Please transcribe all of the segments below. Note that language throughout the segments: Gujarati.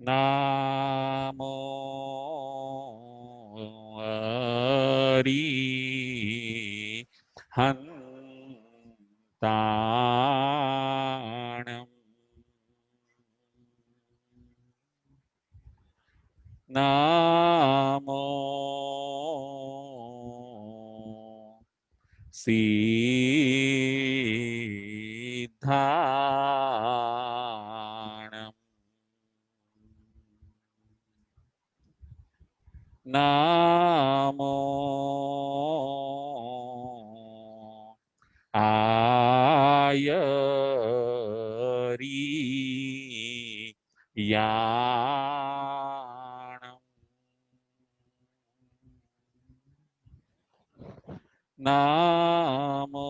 નામો અરિહંતાણમ નામો સિદ્ધાણમ નામો આયરિયાણમ નામો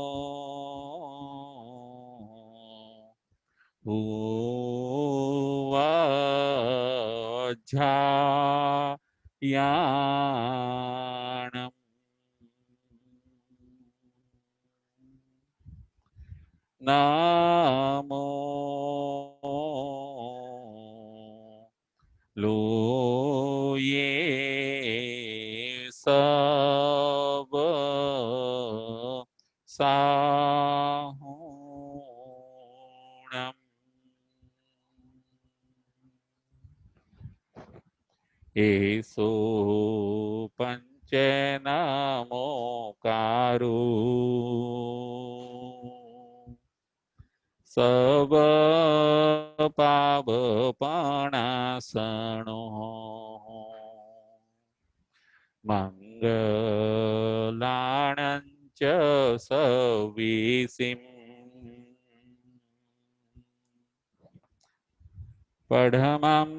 ભુવજ્જાયાણમ નામો લોયે સબ સાહુણમ એસો પંચનમોકારો સબ પાવપણાસણો મંગલાણંચ સવિસિમ પડમં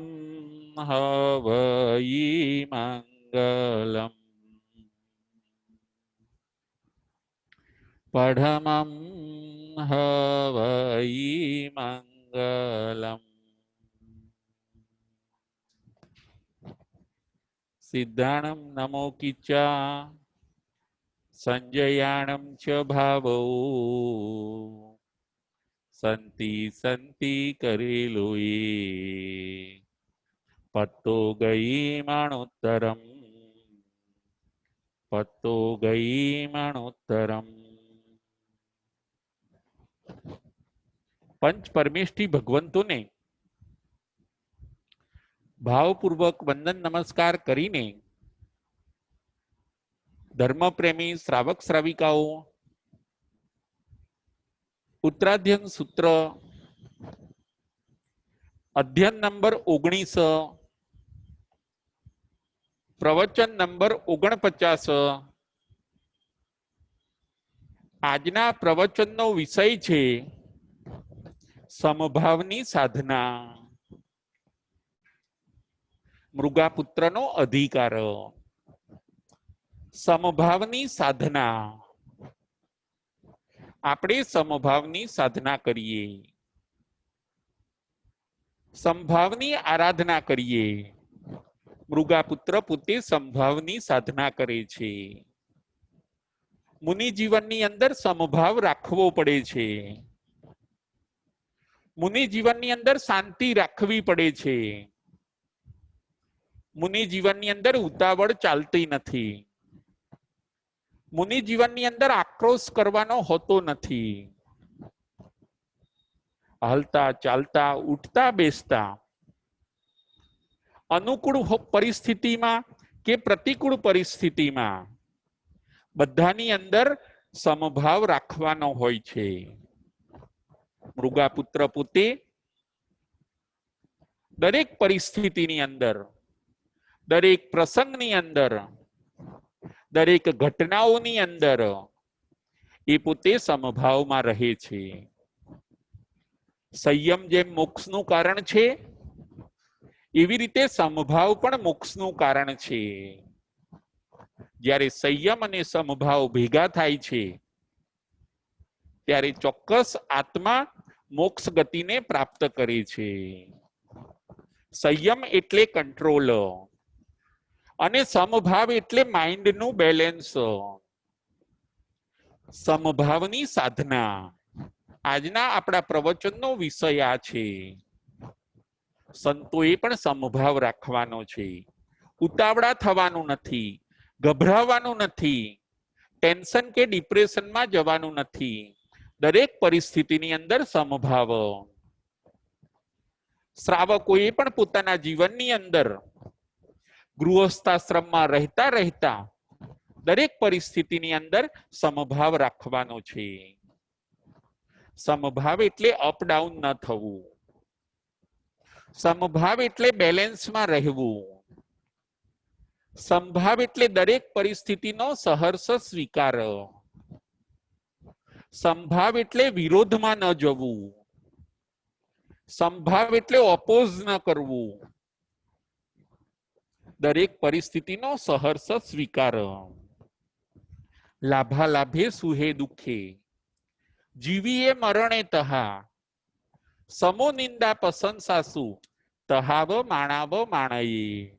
હવઈ મંગલમ પડમં હવઈ મંગલમ સિદ્ધાણમ નમો કિચ્ચા સંજયાણમ ચ ભાવો સંતિ સંતિ કરેલોયે પત્તો ગઈ મણોત્તરમ પત્તો ગઈ મણોત્તરમ પંચ પરમેષ્ઠી ભગવંતોને ભાવપૂર્વક વંદન નમસ્કાર કરીને ધર્મપ્રેમી શ્રાવક શ્રાવિકાઓ ઉત્તરાધ્યન સૂત્ર અધ્યયન નંબર 19 પ્રવચન નંબર 49 આજના પ્રવચનનો વિષય છે સમભાવની સાધના મૃગાપુત્રનો અધિકાર સમભાવની સાધના આપણે સમભાવની સાધના કરીએ સંભાવની આરાધના કરીએ મૃગાપુત્ર પોતે સંભાવની સાધના કરે છે મુનિ જીવનની અંદર સમભાવ રાખવો પડે છે મુનિ જીવનની અંદર શાંતિ રાખવી પડે છે મુનિ જીવનની અંદર ઉતાવળ ચાલતી નથી મુનિ જીવનની અંદર આક્રોશ કરવાનો હોતો નથી હાલતા ચાલતા ઉઠતા બેસતા અનુકૂળ પરિસ્થિતિમાં કે પ્રતિકૂળ પરિસ્થિતિમાં બધાની અંદર સમભાવ રાખવાનો હોય છે મૃગાપુત્ર પોતે દરેક પરિસ્થિતિની અંદર દરેક પ્રસંગની અંદર દરેક ઘટનાઓની અંદર એ પોતે સમભાવમાં રહે છે સંયમ જેમ મોક્ષનું કારણ છે એવી રીતે સમભાવ પણ મોક્ષનું કારણ છે જ્યારે સંયમ અને સમભાવ ભેગા થાય છે ત્યારે ચોક્કસ આત્મા મોક્ષ ગતિને પ્રાપ્ત કરે છે સંયમ એટલે કંટ્રોલ અને સમભાવ એટલે માઇન્ડનું બેલેન્સ સમભાવની સાધના આજના આપણા પ્રવચનનો વિષય આ છે સંતોએ પણ સમભાવ રાખવાનો છે. ઉતાવળા થવાનું નથી, ગભરાવાનું નથી, ટેન્શન કે ડિપ્રેશનમાં જવાનું નથી. દરેક પરિસ્થિતિની અંદર સમભાવ. શ્રાવકોએ પણ પોતાના જીવનની અંદર ગૃહસ્થાશ્રમમાં રહેતા રહેતા દરેક પરિસ્થિતિની અંદર સમભાવ રાખવાનો છે. સમભાવ એટલે અપડાઉન ન થવું. સમભાવ એટલે બેલેન્સમાં રહેવું. સમભાવ એટલે દરેક પરિસ્થિતિનો સહર્ષ સ્વીકાર. સમભાવ એટલે વિરોધમાં ન જવું. સમભાવ એટલે ઓપોઝ ન કરવું. દરેક પરિસ્થિતિનો સહર્ષ સ્વીકાર. લાભાલાભે સુહે દુઃખે જીવીએ મરણે તહા સમો નિંદા પ્રશંસાસુ તહાવ માણાવ માણયે.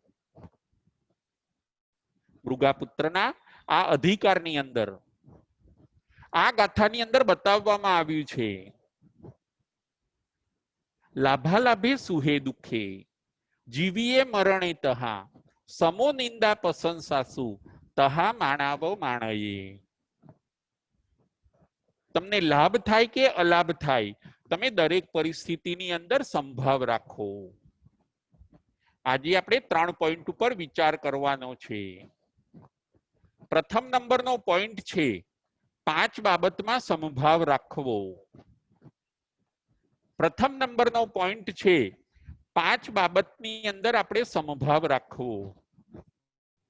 મૃગાપુત્રના આ અધિકારની અંદર આ ગાથાની અંદર બતાવવામાં આવ્યું છે લાભાલાભે સુહે દુઃખે જીવીએ મરણે તહા સમો નિંદા પ્રશંસાસુ તહા માણાવ માણયે. તમને લાભ થાય કે અલાભ થાય, તમે દરેક પરિસ્થિતિની અંદર સંભાવ રાખો. આજે આપણે 3 પોઈન્ટ ઉપર વિચાર કરવાનો છે. પ્રથમ નંબરનો પોઈન્ટ છે 5 બાબતમાં સમભાવ રાખવો. પ્રથમ નંબરનો પોઈન્ટ છે 5 બાબતની અંદર આપણે સમભાવ રાખવો.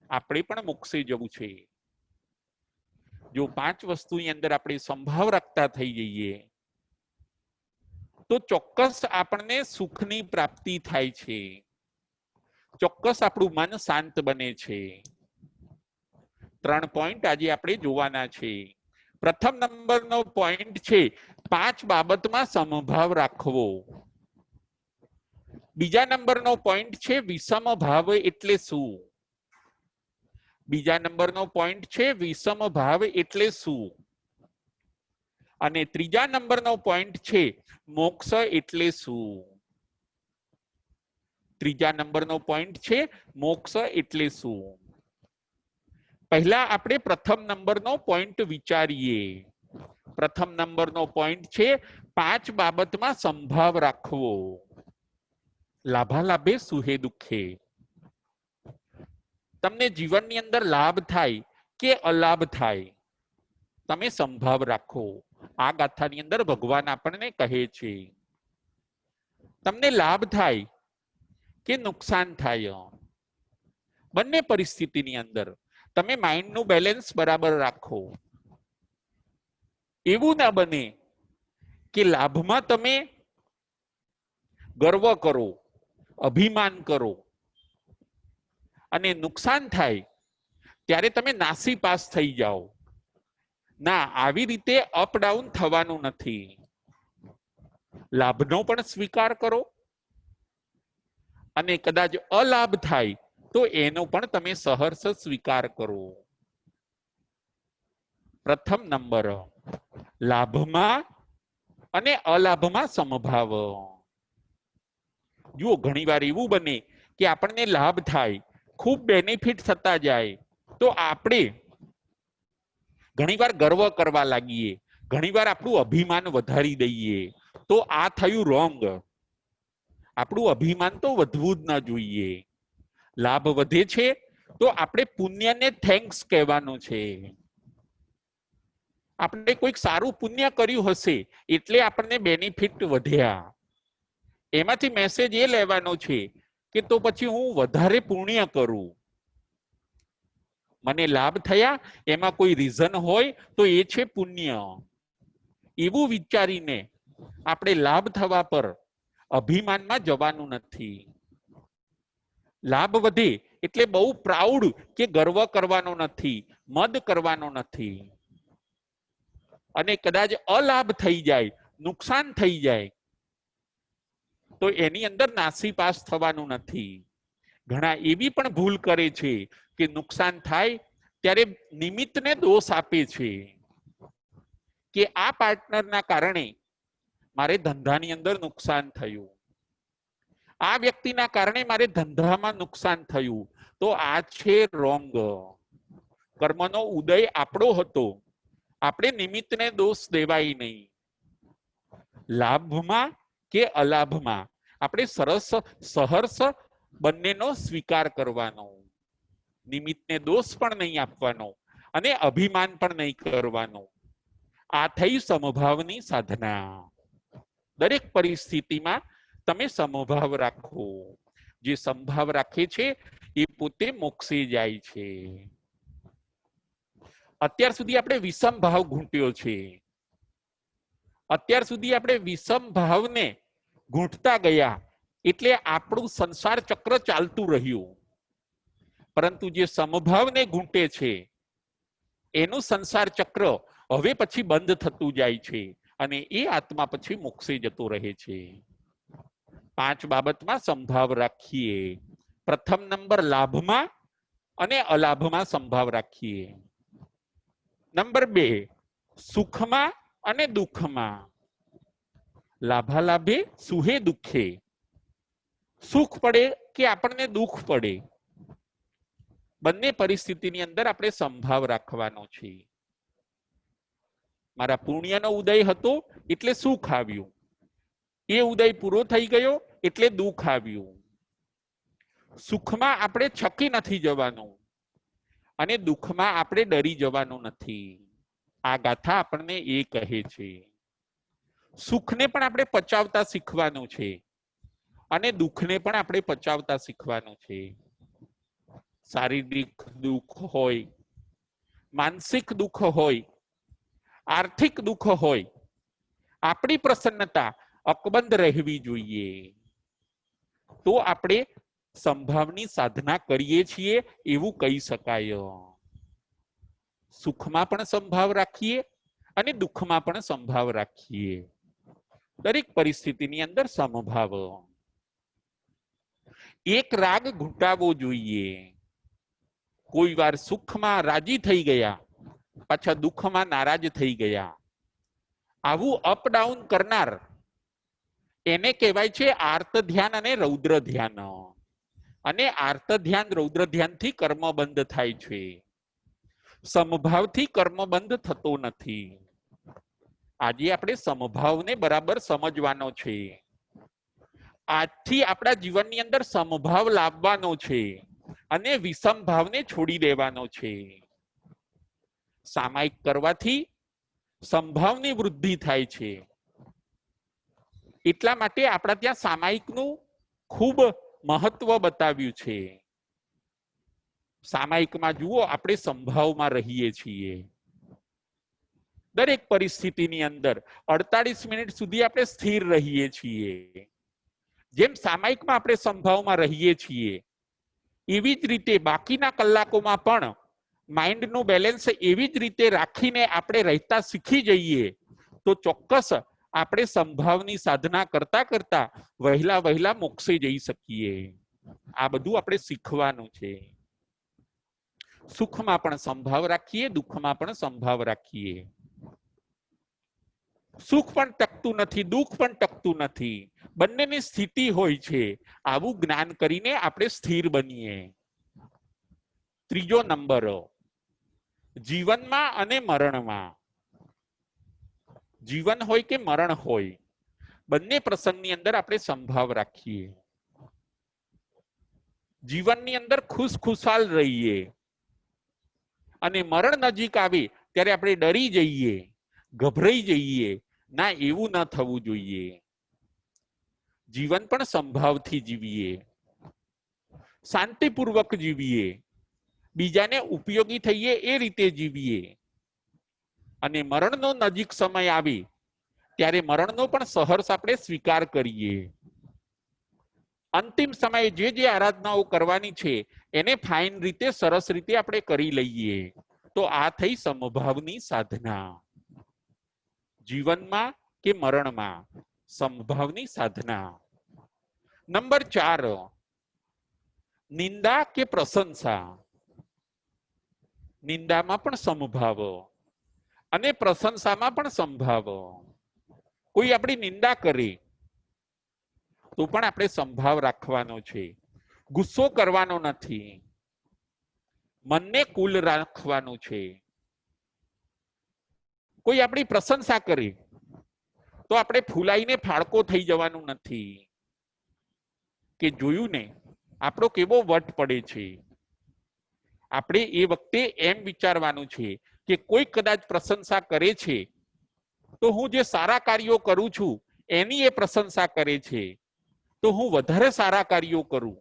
આપણે પણ મોક્ષે જવું છે. જો 5 વસ્તુની અંદર આપણે સંભાવ રાખતા થઈ જઈએ તો ચોક્કસ આપણને સુખની પ્રાપ્તિ થાય છે. ચોક્કસ આપણું મન શાંત બને છે. 3 પોઈન્ટ આજે આપણે જોવાના છે. પ્રથમ નંબરનો પોઈન્ટ છે 5 બાબતમાં સમભાવ રાખવો. બીજા નંબરનો પોઈન્ટ છે વિષમ ભાવ એટલે શું? બીજા નંબરનો પોઈન્ટ છે વિષમ ભાવ એટલે શું? અને ત્રીજા નંબરનો પોઈન્ટ છે મોક્ષ એટલે શું? ત્રીજા નંબરનો પોઈન્ટ છે મોક્ષ એટલે શું? પહેલા આપણે પ્રથમ નંબરનો પોઈન્ટ વિચારીએ. પ્રથમ નંબરનો પોઈન્ટ છે 5 બાબતમાં સંભાવ રાખવો. લાભાલાભે સુહે દુઃખે. તમને જીવનની અંદર લાભ થાય કે અલાભ થાય, તમે સંભાવ રાખો. આ ગાથાની અંદર ભગવાન આપણને કહે છે તમને લાભ થાય કે નુકસાન થાય, બંને પરિસ્થિતિની અંદર તમે માઇન્ડનું બેલેન્સ બરાબર રાખો. એવું ના બને કે લાભમાં તમે ગર્વ કરો, અભિમાન કરો અને નુકસાન થાય ત્યારે તમે નાસીપાસ થઈ જાઓ. ના, આવી રીતે અપડાઉન થવાનું નથી. લાભનો પણ સ્વીકાર કરો અને કદાચ અલાભ થાય તો એનો પણ તમે સહર્ષ સ્વીકાર કરો. પ્રથમ નંબર, લાભમાં અને અલાભમાં સમભાવ. જુઓ, ઘણીવાર એવું બને કે આપણને લાભ થાય, ખૂબ બેનિફિટ થતા જાય તો આપણે ઘણીવાર ગર્વ કરવા લાગીએ, ઘણીવાર આપણું અભિમાન વધારી દઈએ. તો આ થયું રોંગ. આપણું અભિમાન તો વધવું જ ન જોઈએ. લાભ વધે છે તો આપણે પુણ્યને થેન્ક્સ કહેવાનું છે. આપણે કોઈક સારું પુણ્ય કર્યું હશે એટલે આપણને બેનિફિટ વધ્યા. એમાંથી મેસેજ એ લેવાનો છે કે તો પછી હું વધારે પુણ્ય કરું. મને લાભ થયા એમાં કોઈ રીઝન હોય તો એ છે પુણ્ય. એવું વિચારીને આપણે લાભ થવા પર અભિમાનમાં જવાનું નથી. લાભ વધે એટલે બહુ પ્રાઉડ કે ગર્વ કરવાનો નથી, મદ કરવાનો નથી. અને કદાચ અલાભ થઈ જાય, નુકસાન થઈ જાય તો એની અંદર નાસીપાસ થવાનું નથી. ઘણા એવી પણ ભૂલ કરે છે કે નુકસાન થાય ત્યારે નિમિત્તને દોષ આપે છે કે આ પાર્ટનરના કારણે મારે ધંધાની અંદર નુકસાન થયું, આ વ્યક્તિના કારણે મારે ધંધામાં નુકસાન થયું, તો આ છે રોંગ. કર્મનો ઉદય આપણો હતો, આપણે નિમિત્તને દોષ દેવાય નહીં. લાભમાં કે અલાભમાં આપણે સહર્ષ બંનેનો સ્વીકાર કરવાનો, નિમિત્તને દોષ પણ નહીં આપવાનો અને અભિમાન પણ નહીં કરવાનું. આ થઈ સમભાવની સાધના. દરેક પરિસ્થિતિમાં તમે સમભાવ રાખો. જે સમભાવ રાખે છે એ પોતે મોક્ષે જાય છે. અત્યાર સુધી આપણે વિષમ ભાવ ઘૂંટ્યો છે. અત્યાર સુધી આપણે વિષમ ભાવને ઘૂંટતા ગયા એટલે આપણું સંસાર ચક્ર ચાલતું રહ્યું. પરંતુ જે સમભાવને ઘૂંટે છે એનું સંસાર ચક્ર હવે પછી બંધ થતું જાય છે અને એ આત્મા પછી મોક્ષે જતો રહે છે. 5 બાબતમાં સંભાવ રાખીએ. પ્રથમ નંબર લાભમાં અને અલાભમાં સંભાવ રાખીએ. નંબર 2 સુખમાં અને દુઃખમાં. લાભાલાભે સુહે દુઃખે. સુખ પડે કે આપણને દુઃખ પડે, બંને પરિસ્થિતિની અંદર આપણે સંભાવ રાખવાનો છે. મારા પુણ્યનો ઉદય હતો એટલે સુખ આવ્યું, એ ઉદય પૂરો થઈ ગયો એટલે દુઃખ આવ્યું. સુખમાં આપણે છકી નથી જવાનું અને દુઃખમાં આપણે ડરી જવાનું નથી. આ ગાથા આપણને એ કહે છે. સુખને પણ આપણે પચાવતા શીખવાનું છે અને દુઃખને પણ આપણે પચાવતા શીખવાનું છે. શારીરિક દુઃખ હોય, માનસિક દુઃખ હોય, આર્થિક દુઃખ હોય, આપણી પ્રસન્નતા અકબંધ રહેવી જોઈએ. તો આપણે સંભાવની સાધના કરીએ છીએ એવું કહી શકાય. સુખમાં પણ સંભાવ રાખીએ અને દુઃખમાં પણ સંભાવ રાખીએ. દરેક પરિસ્થિતિની અંદર સમભાવ. એક રાગ ઘૂંટાવવો જોઈએ. કોઈ વાર સુખમાં રાજી થઈ ગયા, પાછા દુઃખમાં નારાજ થઈ ગયા. આવું અપડાઉન કરનાર એને કહેવાય છે આર્ત ધ્યાન અને રૌદ્ર ધ્યાન. અને આર્ત ધ્યાન રૌદ્ર ધ્યાનથી કર્મ બંધ થાય છે, સમભાવથી કર્મ બંધ થતો નથી. આજે આપણે સમભાવને બરાબર સમજવાનો છે. આજથી આપણા જીવનની અંદર સમભાવ લાવવાનો છે અને વિષમ ભાવને છોડી દેવાનો છે. સામાયિક કરવાથી સંભાવની વૃદ્ધિ થાય છે. એટલા માટે આપણા ત્યાં સામાયિકનું ખૂબ મહત્વ બતાવ્યું છે. સામાયિકમાં જુઓ આપણે સંભાવમાં રહીએ છીએ. દરેક પરિસ્થિતિની અંદર 48 મિનિટ સુધી આપણે સ્થિર રહીએ છીએ. જેમ સામાયિકમાં આપણે સંભાવમાં રહીએ છીએ એવી જ રીતે બાકીના કલાકોમાં પણ માઇન્ડનું બેલેન્સ એવી જ રીતે રાખીને આપણે રહેતા શીખી જઈએ તો ચોક્કસ આપણે સંભાવની સાધના કરતા કરતા વહેલા મોક્ષે જઈ શકીએ. આ બધું આપણે શીખવાનું છે. સુખમાં પણ સંભાવ રાખીએ, દુઃખમાં પણ સંભાવ રાખીએ. સુખ પણ ટકતું નથી, દુઃખ પણ ટકતું નથી, બંનેની સ્થિતિ હોય છે. આવું જ્ઞાન કરીને આપણે સ્થિર બનીએ. ત્રીજો નંબર, જીવનમાં અને મરણમાં. જીવન હોય કે મરણ હોય, બંને પ્રસંગની અંદર આપણે સંભાવ રાખીએ. જીવનની અંદર ખુશખુશાલ રહીએ અને મરણ નજીક આવે ત્યારે આપણે ડરી જઈએ, ગભરાઈ જઈએ. ના, એવું ન થવું જોઈએ. જીવન પણ સંભાવથી જીવીએ, શાંતિપૂર્વક જીવીએ, બીજાને ઉપયોગી થઈએ એ રીતે જીવીએ. અને મરણનો નજીક સમય આવે ત્યારે મરણનો પણ સહર્ષ આપણે સ્વીકાર કરીએ. અંતિમ સમયે જે આરાધનાઓ કરવાની છે એને ફાઇન રીતે, સરસ રીતે આપણે કરી લઈએ. તો આ થઈ સમભાવની સાધના. જીવનમાં કે મરણમાં સમભાવની સાધના. નંબર 4, નિંદા કે પ્રશંસા. નિંદામાં પણ સમભાવ અને પ્રશંસામાં પણ સંભાવ. કોઈ આપણી નિંદા કરે, તો પણ આપણે સંભાવ રાખવાનો છે. ગુસ્સો કરવાનો નથી, મનને કુલ રાખવાનું છે. કોઈ આપણી પ્રશંસા કરે તો આપણે ફૂલાઈને ફાળકો થઈ જવાનું નથી કે જોયું ને આપણો કેવો વટ પડે છે. આપણે એ વખતે એમ વિચારવાનું છે કે કોઈ કદાચ પ્રશંસા કરે છે તો હું જે સારા કાર્યો કરું છું એની એ પ્રશંસા કરે છે તો હું વધારે સારા કાર્યો કરું,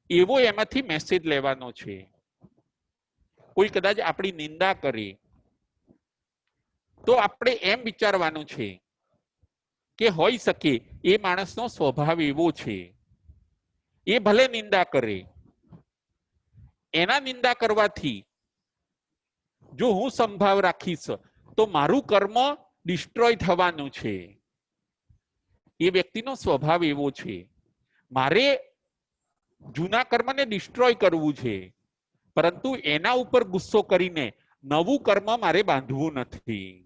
એવો એમાંથી મેસેજ લેવાનો છે. કોઈ કદાચ આપણી નિંદા કરે તો આપણે એમ વિચારવાનું છે કે હોઈ શકે એ માણસનો સ્વભાવ એવો છે, એ ભલે નિંદા કરે, એના નિંદા કરવાથી જો હું સંભાવ રાખીશ તો મારું કર્મ ડિસ્ટ્રોય થવાનું છે. એ વ્યક્તિનો સ્વભાવ એવો છે, મારે જૂના કર્મને ડિસ્ટ્રોય કરવું છે, પરંતુ એના ઉપર ગુસ્સો કરીને નવું કર્મ મારે બાંધવું નથી.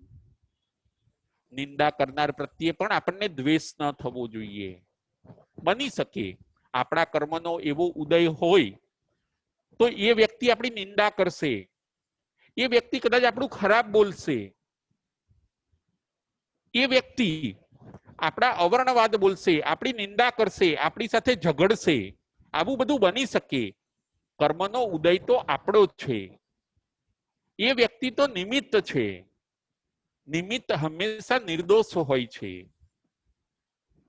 નિંદા કરનાર પ્રત્યે પણ આપણને દ્વેષ ન થવો જોઈએ. બની શકે આપણા કર્મનો એવો ઉદય હોય તો એ વ્યક્તિ આપણી નિંદા કરશે, એ વ્યક્તિ કદાચ આપણું ખરાબ બોલશે, એ વ્યક્તિ આપણા અવર્ણવાદ બોલશે, આપણી નિંદા કરશે, આપણી સાથે ઝઘડશે, આવું બધું બની શકે. કર્મનો ઉદય તો આપણો જ છે, એ વ્યક્તિ તો નિમિત્ત છે. નિમિત્ત હંમેશા નિર્દોષ હોય છે.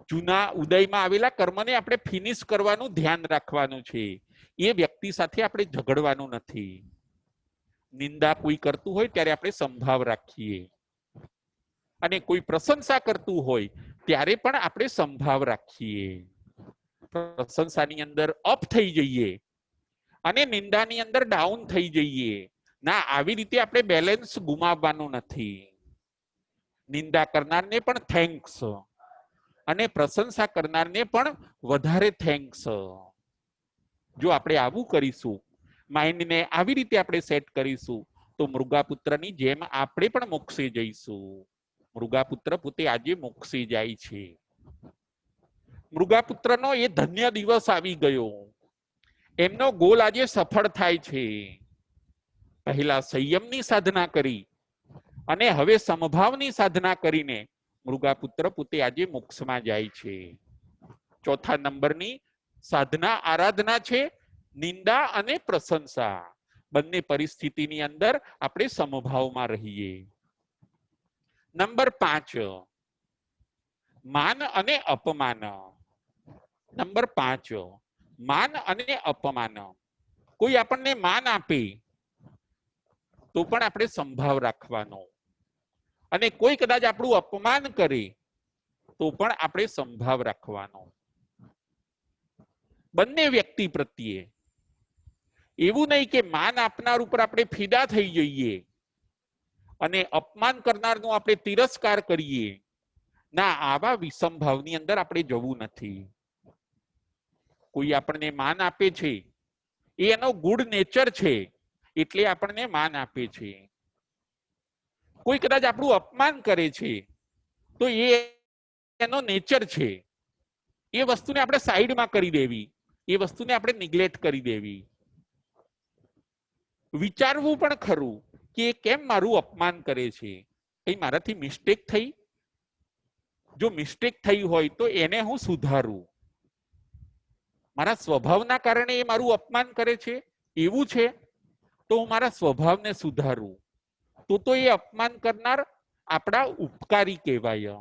જૂના ઉદયમાં આવેલા કર્મને આપણે ફિનિશ કરવાનું ધ્યાન રાખવાનું છે. એ વ્યક્તિ સાથે આપણે ઝઘડવાનું નથી. નિંદા કોઈ કરતું હોય ત્યારે આપણે સંભાવ રાખીએ અને કોઈ પ્રશંસા કરતું હોય ત્યારે પણ આપણે સંભાવ રાખીએ. પ્રશંસાની અંદર અપ થઈ જઈએ અને નિંદાની અંદર ડાઉન થઈ જઈએ ના, આવી રીતે આપણે બેલેન્સ ગુમાવવાનું નથી. નિંદા કરનારને પણ થેન્ક્સ અને પ્રશંસા કરનારને પણ વધારે થેન્ક્સ. જો આપણે આવું કરીશું, માઇન્ડને આવી રીતે આપણે સેટ કરીશું તો મૃગાપુત્રની જેમ આપણે પણ મોક્ષે જઈશું. મૃગાપુત્ર પોતે આજે મોક્ષે જાય છે. મૃગાપુત્રનો એ ધન્ય દિવસ આવી ગયો, એમનો ગોલ આજે સફળ થાય છે. પહેલા સંયમની સાધના કરી અને હવે સમભાવની સાધના કરીને મૃગાપુત્ર પોતે આજે મોક્ષમાં જાય છે. ચોથા નંબરની સાધના આરાધના છે નિંદા અને પ્રશંસા. બંને પરિસ્થિતિની અંદર આપણે સમભાવમાં રહીએ. નંબર 5, માન અને અપમાન. નંબર 5, માન અને અપમાન. કોઈ આપણને માન આપે તો પણ આપણે સંભાવ રાખવાનો અને કોઈ કદાચ આપણું અપમાન કરે તો પણ આપણે સંભાવ રાખવાનો. બંને વ્યક્તિ પ્રત્યે એવું નહીં કે માન આપનાર ઉપર આપણે ફિદા થઈ જઈએ અને અપમાન કરનારનો આપણે તિરસ્કાર કરીએ. ના, આવા વિષમભાવની અંદર આપણે જવું નથી. કોઈ આપણને માન આપે છે, એનો ગુડ નેચર છે એટલે આપણને માન આપે છે. કોઈ કદાચ આપણું અપમાન કરે છે તો એનો નેચર છે, એ વસ્તુને આપણે સાઈડમાં કરી દેવી, એ વસ્તુને આપણે નિગ્લેક્ટ કરી દેવી. વિચારવું પણ ખરું કે કેમ મારું અપમાન કરે છે, કઈ મારાથી મિસ્ટેક થઈ? જો મિસ્ટેક થઈ હોય તો એને હું સુધારું. મારા સ્વભાવના કારણે એ મારું અપમાન કરે છે એવું છે તો હું મારા સ્વભાવને સુધારું. તો એ અપમાન કરનાર આપણા ઉપકારી કહેવાય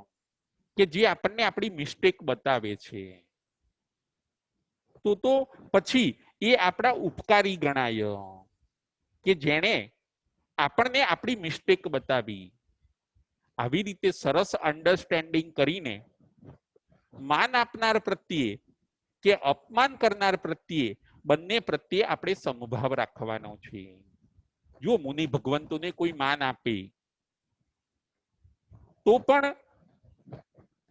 કે જે આપણને આપણી મિસ્ટેક બતાવે છે. તો પછી એ આપણા ઉપકારી ગણાય કે જેણે આપણને આપણી મિસ્ટેક બતાવી. આવી રીતે સરસ અન્ડરસ્ટેન્ડિંગ કરીને માન આપનાર પ્રત્યે કે અપમાન કરનાર પ્રત્યે બંને પ્રત્યે આપણે સમભાવ રાખવાનો છે. જો મુનિ ભગવંતોને કોઈ માન આપે તો પણ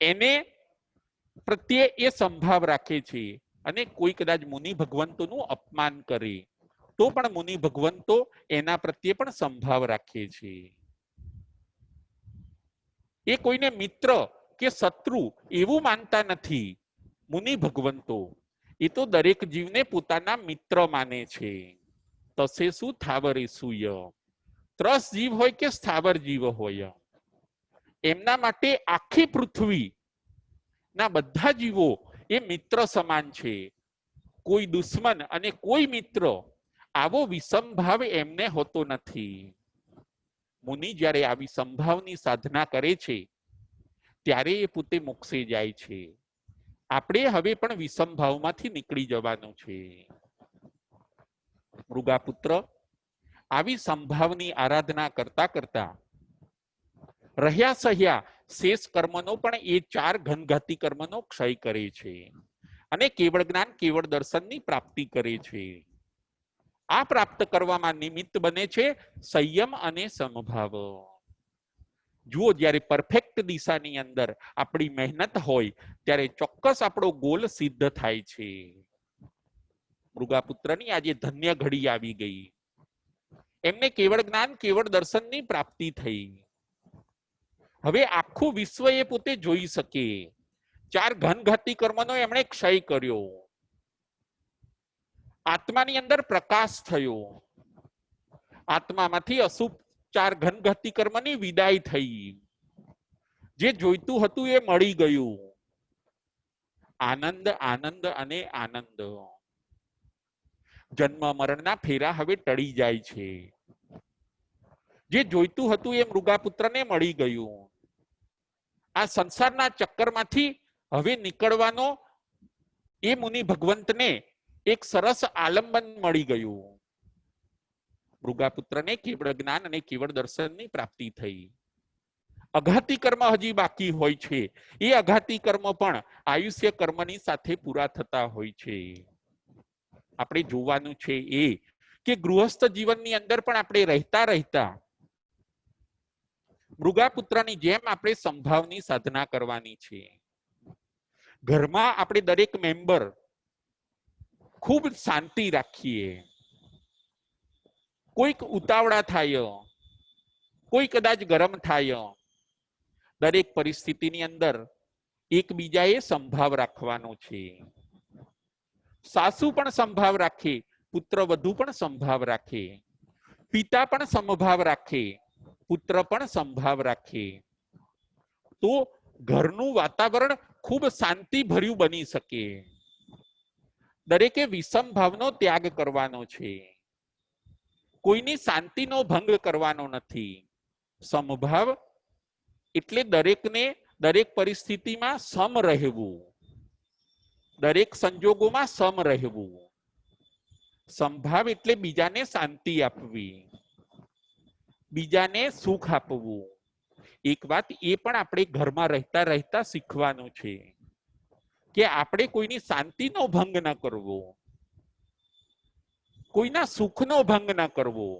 એને પ્રત્યે એ સંભાવ રાખે છે અને કોઈ કદાચ મુનિ ભગવંતોનું અપમાન કરે તો પણ મુનિ ભગવંતો એના પ્રત્યે પણ સંભાવ રાખે છે. એ કોઈને મિત્ર કે શત્રુ એવું માનતા નથી, મુનિ ભગવંતો એ તો દરેક જીવને પોતાના મિત્ર માને છે. તસે શું થાવરે સુય, ત્રસ જીવ હોય કે સ્થાવર જીવ હોય, એમના માટે આખી પૃથ્વી ના બધા જીવો એ મિત્ર સમાન છે. કોઈ દુશ્મન અને કોઈ મિત્ર આવો વિષમભાવ એમને હોતો નથી. મુનિ જ્યારે આવી સંભાવની સાધના કરે છે ત્યારે એ પોતે મોક્ષે જાય છે. આપણે હવે પણ વિષમભાવમાંથી નીકળી જવાનું છે. મૃગાપુત્ર આવી સંભાવની આરાધના કરતા કરતા રહ્યા સહ્યા શેષ કર્મનો પણ એ 4 ઘનઘાતી કર્મનો ક્ષય કરે છે અને કેવળ જ્ઞાન કેવળ દર્શનની પ્રાપ્તિ કરે છે. આ પ્રાપ્ત કરવામાં નિમિત્ત બને છે સંયમ અને સમભાવ. જુઓ, જ્યારે પરફેક્ટ દિશાની અંદર આપણી મહેનત હોય ત્યારે ચોક્કસ આપણો ગોલ સિદ્ધ થાય છે. મૃગાપુત્રની આજે ધન્ય ઘડી આવી ગઈ. એમને કેવળ જ્ઞાન કેવળ દર્શનની પ્રાપ્તિ થઈ. હવે આખું વિશ્વ એ પોતે જોઈ શકે. 4 ઘનઘાતી કર્મનો એમણે ક્ષય કર્યો. આત્માની અંદર પ્રકાશ થયો. આત્મામાંથી અશુભ 4 ઘનઘાતી કર્મની વિદાય થઈ. જે જોઈતું હતું એ મળી ગયું. આનંદ આનંદ અને આનંદ. જન્મ મરણના ફેરા હવે ટળી જાય છે. જે જોઈતું હતું એ મૃગાપુત્રને મળી ગયું. આ સંસારના ચક્કરમાંથી હવે નીકળવાનો એ મુનિ ભગવંતને એક સરસ આલંબન મળી ગયું. મૃગાપુત્રને કેવળ જ્ઞાન અને કેવળ દર્શનની પ્રાપ્તિ થઈ. અઘાતી કર્મ હજી બાકી હોય છે. એ અઘાતી કર્મ પણ આયુષ્ય કર્મની સાથે પૂરા થતા હોય છે. આપણે જોવાનું છે એ કે ગૃહસ્થ જીવનની અંદર પણ આપણે રહેતા રહેતા મૃગાપુત્રની જેમ આપણે સંભાવની સાધના કરવાની છે. ઘરમાં આપણે દરેક મેમ્બર ખૂબ શાંતિ રાખીએ. કોઈક ઉતાવળા થાય, કોઈ કદાચ ગરમ થાય. દરેક પરિસ્થિતિની અંદર એકબીજાએ સંભાવ રાખવાનો છે. સાસુ પણ સંભાવ રાખે, પુત્ર વધુ પણ સંભાવ રાખે, પિતા પણ સમભાવ રાખે, પુત્ર પણ સંભાવ રાખે, તો ઘરનું વાતાવરણ ખૂબ શાંતિ ભર્યું બની શકે. દરેકે વિષમ ભાવનો ત્યાગ કરવાનો છે. કોઈની શાંતિનો ભંગ કરવાનો નથી. સમભાવ એટલે દરેકને દરેક પરિસ્થિતિમાં સમ રહેવું, દરેક સંજોગોમાં સમ રહેવું. સંભાવ એટલે બીજાને શાંતિ આપવી, બીજાને સુખ આપવું. એક વાત એ પણ આપણે ઘરમાં રહેતા રહેતા શીખવાનું છે કે આપણે કોઈની શાંતિનો ભંગ ન કરવો, કોઈના સુખનો ભંગ ન કરવો,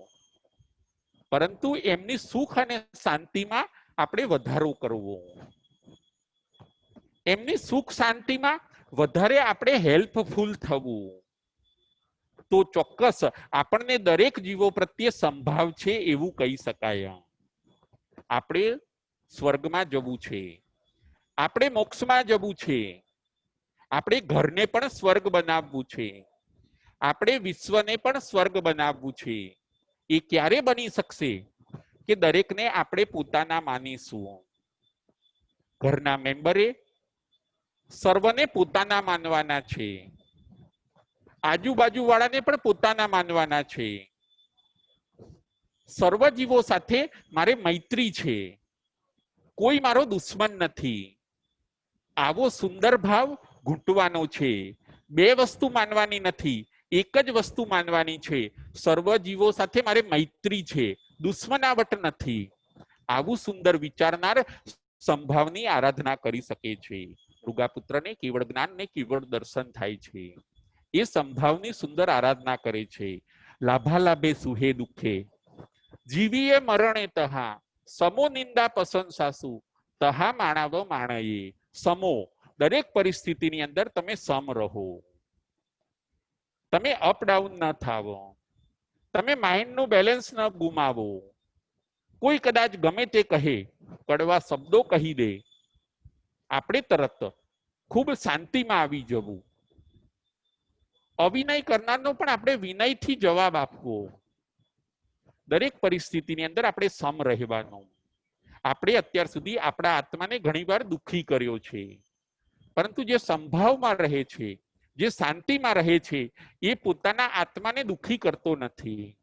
પરંતુ એમની સુખ અને શાંતિમાં આપણે વધારો કરવો. એમની સુખ શાંતિમાં વધારે આપણે હેલ્પફુલ થવું. તો ચોક્કસ આપણને દરેક જીવો પ્રત્યે સંભાવ છે એવું કહી શકાય. આપણે સ્વર્ગમાં જવું છે, આપણે મોક્ષમાં જવું છે, આપણે ઘરને પણ સ્વર્ગ બનાવવું છે, આપણે વિશ્વને પણ સ્વર્ગ બનાવવું છે. એ ક્યારે બની શકશે કે દરેકને આપણે પોતાના માનીશું. ઘરના મેમ્બરે સર્વને પોતાના માનવાના છે, આજુબાજુ વાળાને પણ પોતાના માનવાના છે. સર્વ જીવો સાથે મારે મૈત્રી છે, કોઈ મારો દુશ્મન નથી. આવો સુંદર ભાવ ઘૂંટવાનો છે. 2 વસ્તુ માનવાની નથી, એક જ વસ્તુ માનવાની છે. સર્વ જીવો સાથે મારે મૈત્રી છે, દુશ્મનાવટ નથી. આવું સુંદર વિચારનાર સંભાવની આરાધના કરી શકે છે. મૃગાપુત્રને કેવળ જ્ઞાન ને કેવળ દર્શન થાય છે. એ સંભાવની સુંદર આરાધના કરે છે. લાભાલાભે સુહે દુઃખે જીવીએ મરણે તહા સમો નિંદા પ્રશંસાસુ તહા માણાવ માણયે. સમો, દરેક પરિસ્થિતિની અંદર તમે સમ રહો, તમે અપડાઉન ન થાવો, તમે માઇન્ડનું બેલેન્સ ન ગુમાવો. કોઈ કદાચ ગમે તે કહે, કડવા શબ્દો કહી દે, આપણે તરત ખૂબ શાંતિમાં આવી જવું. અવિનય કરનારનો પણ આપણે વિનયથી જવાબ આપવો. દરેક પરિસ્થિતિની અંદર આપણે સમ રહેવાનું. આપણે અત્યાર સુધી આપણા આત્માને ઘણીવાર દુઃખી કર્યો છે, પરંતુ જે સંભાવમાં રહે છે, જે શાંતિમાં રહે છે, એ પોતાના આત્માને દુઃખી કરતો નથી.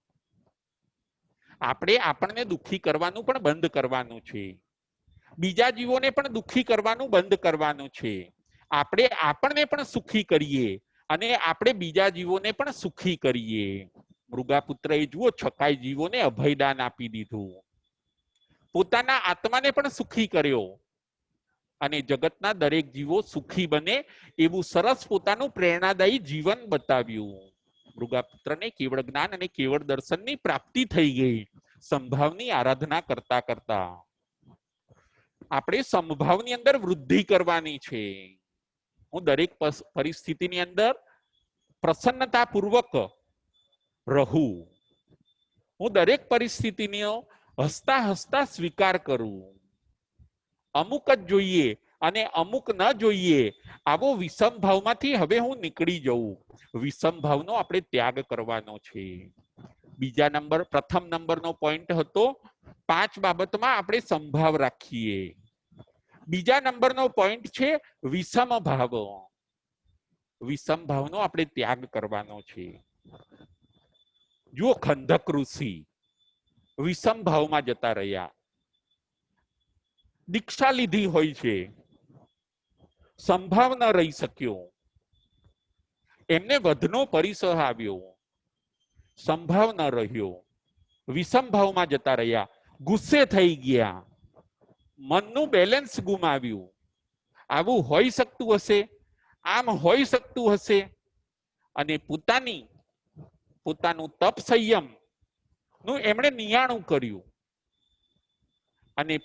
આપણે આપણને દુઃખી કરવાનું પણ બંધ કરવાનું છે. બીજા જીવોને પણ દુઃખી કરવાનું બંધ કરવાનું છે. આપણે આપણને પણ સુખી કરીએ અને આપણે બીજા જીવોને પણ સુખી કરીએ. મૃગાપુત્રએ જુઓ છકાઈ જીવોને અભયદાન આપી દીધું, પોતાના આત્માને પણ સુખી કર્યો અને જગતના દરેક જીવો સુખી બને એવું સરસ પોતાનું પ્રેરણાદાયી જીવન બતાવ્યું. મૃગાપુત્રને કેવળ જ્ઞાન અને કેવળ દર્શનની પ્રાપ્તિ થઈ ગઈ સંભાવની આરાધના કરતા કરતા. આપણે સંભાવની અંદર વૃદ્ધિ કરવાની છે. હું દરેક પરિસ્થિતિની અંદર પ્રસન્નતાપૂર્વક રહું. હું દરેક પરિસ્થિતિનો હસતા હસતા સ્વીકાર કરું. અમુક જ જોઈએ અને અમુક ન જોઈએ આવો વિષમ ભાવમાંથી હવે હું નીકળી જઉં. વિષમ ભાવનો આપણે ત્યાગ કરવાનો છે. બીજા નંબર, પ્રથમ નંબરનો પોઈન્ટ હતો 5 બાબતમાં આપણે સંભાવ રાખીએ. બીજા નંબરનો પોઈન્ટ છે વિષમ ભાવ. વિષમ ભાવનો આપણે ત્યાગ કરવાનો છે. જુઓ ખંધક ઋષિ વિષમ ભાવમાં જતા રહ્યા. દીક્ષા લીધી હોય છે, સંભાવ ન રહી શક્યો, એમને વધનો પરિસહ આવ્યો, સંભાવ ન રહ્યો, વિષમ ભાવમાં જતા રહ્યા, ગુસ્સે થઈ ગયા, મનનું બેલેન્સ ગુમાવ્યું. આવું હોઈ શકતું હશે, આમ હોઈ શકતું હશે, અને પોતાનું તપ સંયમ નું એમણે નિયાણું કર્યું અને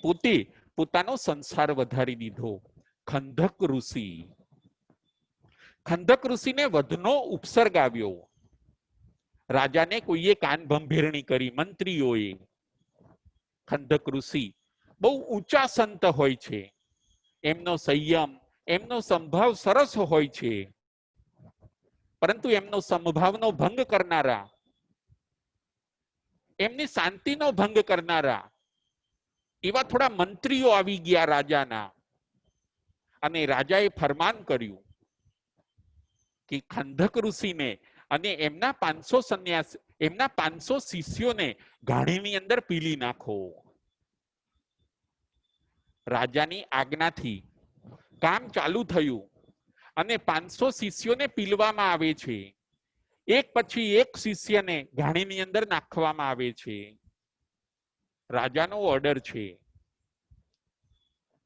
પોતાનો સંસાર વધારી દીધો. ખંધક ઋષિ, ખંધક ઋષિને વધનો ઉપસર્ગ આવ્યો. રાજાને કોઈએ કાન ભંભેરણી કરી, મંત્રીઓએ. ખંધક ઋષિ બહુ ઊંચા સંત હોય છે, એમનો સંયમ, એમનો સંભાવ સરસ હોય છે, પરંતુ એમનો સમભાવનો ભંગ કરનારા, એમની શાંતિનો ભંગ કરનારા એવા થોડા મંત્રીઓ આવી ગયા રાજાના. અને રાજાએ ફરમાન કર્યું કે ખંધક ઋષિને અને એમના 500 શિષ્યોને ઘાણીની અંદર પીલી નાખો. રાજાની આજ્ઞાથી કામ ચાલુ થયું અને 500 શિષ્યોને પીલવામાં આવે છે. એક પછી એક શિષ્યને ઘાણીની અંદર નાખવામાં આવે છે. રાજાનો ઓર્ડર છે.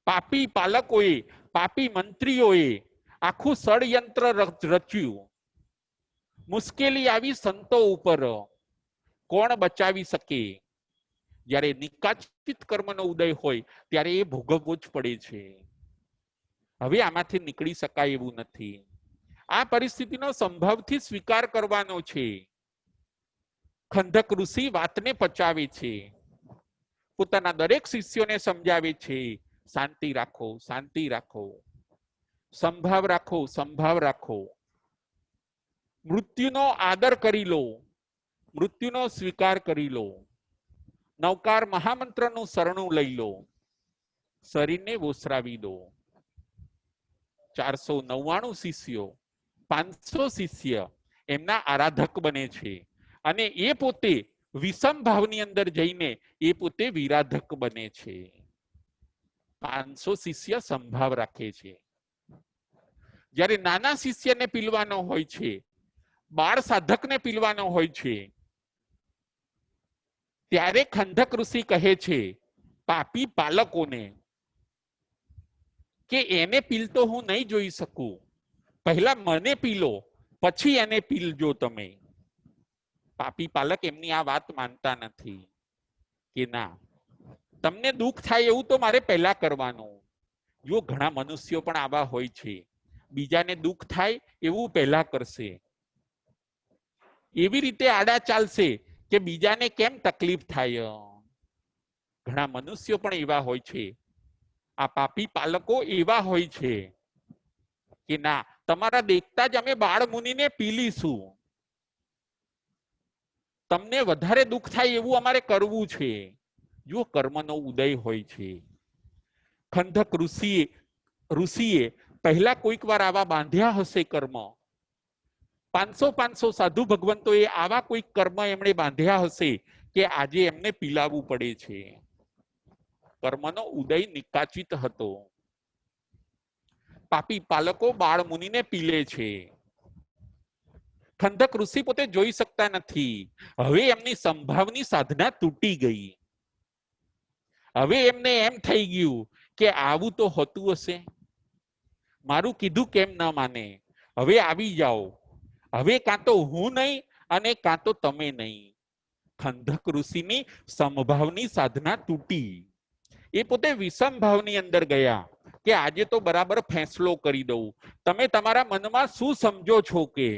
પાપી પાલકોએ, પાપી મંત્રીઓએ આખું ષડયંત્ર રચ્યું. મુશ્કેલી આવી સંતો ઉપર, કોણ બચાવી શકે? જ્યારે નિકાચિત કર્મનો ઉદય હોય ત્યારે એ ભોગવવો જ પડે છે. હવે આમાંથી નીકળી શકાય એવું નથી. આ પરિસ્થિતિનો સંભાવથી સ્વીકાર કરવાનો છે. ખંધક ઋષિ વાતને પચાવે છે, પોતાના દરેક શિષ્યોને સમજાવે છે, શાંતિ રાખો, શાંતિ રાખો, સંભાવ રાખો, સંભાવ રાખો. મૃત્યુનો આદર કરી લો, મૃત્યુનો સ્વીકાર કરી લો. નવકાર મહામંત્રનું શરણું લઈ લો, શરીરને વોસરાવી દો. 499 શિષ્યો, 500 શિષ્ય એમના આરાધક બને છે અને એ પોતે વિષમ ભાવની અંદર જઈને એ પોતે વિરાધક બને છે. 500 શિષ્ય સંભાવ રાખે છે. જ્યારે નાના શિષ્યને પીલવાનો હોય છે, બાળ સાધકને પીલવાનો હોય છે, ત્યારે ખંધક ઋષિ કહે છે પાપી પાલકોને કે એને પીલતો હું નહીં જોઈ શકું, પહેલા મને પીલો, પછી એને પીલજો તમે. પાપી પાલક એમની આ વાત માનતા નથી કે ના, તમને દુઃખ થાય એવું તો મારે પહેલા કરવાનું. જો ઘણા મનુષ્યો પણ આવા હોય છે, બીજાને દુઃખ થાય એવું પહેલા કરશે, એવી રીતે આડા ચાલશે કે બીજાને કેમ તકલીફ થાય. ઘણા મનુષ્યો પણ એવા હોય છે. આ પાપી પાલકો એવા હોય છે. કે ના, તમારા દેખતા જ અમે બાળ મુનિને પી લીશું, તમને વધારે દુઃખ થાય એવું અમારે કરવું છે. જો કર્મનો ઉદય હોય છે. ખંધક ઋષિએ પહેલા કોઈક વાર આવા બાંધ્યા હશે કર્મ, 500 સાધુ ભગવંતોએ આવા કોઈક કર્મ એમણે બાંધ્યા હશે કે આજે એમને પીલાવવું પડે છે. કર્મનો ઉદય નિકાચિત હતો. પાપી પાલકો બાળ મુનિને પીલે છે. ખંધક ઋષિ પોતે જોઈ શકતા નથી. હવે એમની સંભાવની સાધના તૂટી ગઈ. હવે એમને એમ થઈ ગયું કે આવું તો હોતું હશે, મારું કીધું કેમ ન માને, હવે આવી જાઓ, હવે કાં તો હું નહીં અને કાં તો તમે નહીં. ખંધક ઋષિની સમભાવની સાધના તૂટી. એ પોતે વિષમ ભાવની અંદર ગયા કે આજે તો બરાબર ફેંસલો કરી દઉં. તમે તમારા મનમાં શું સમજો છો કે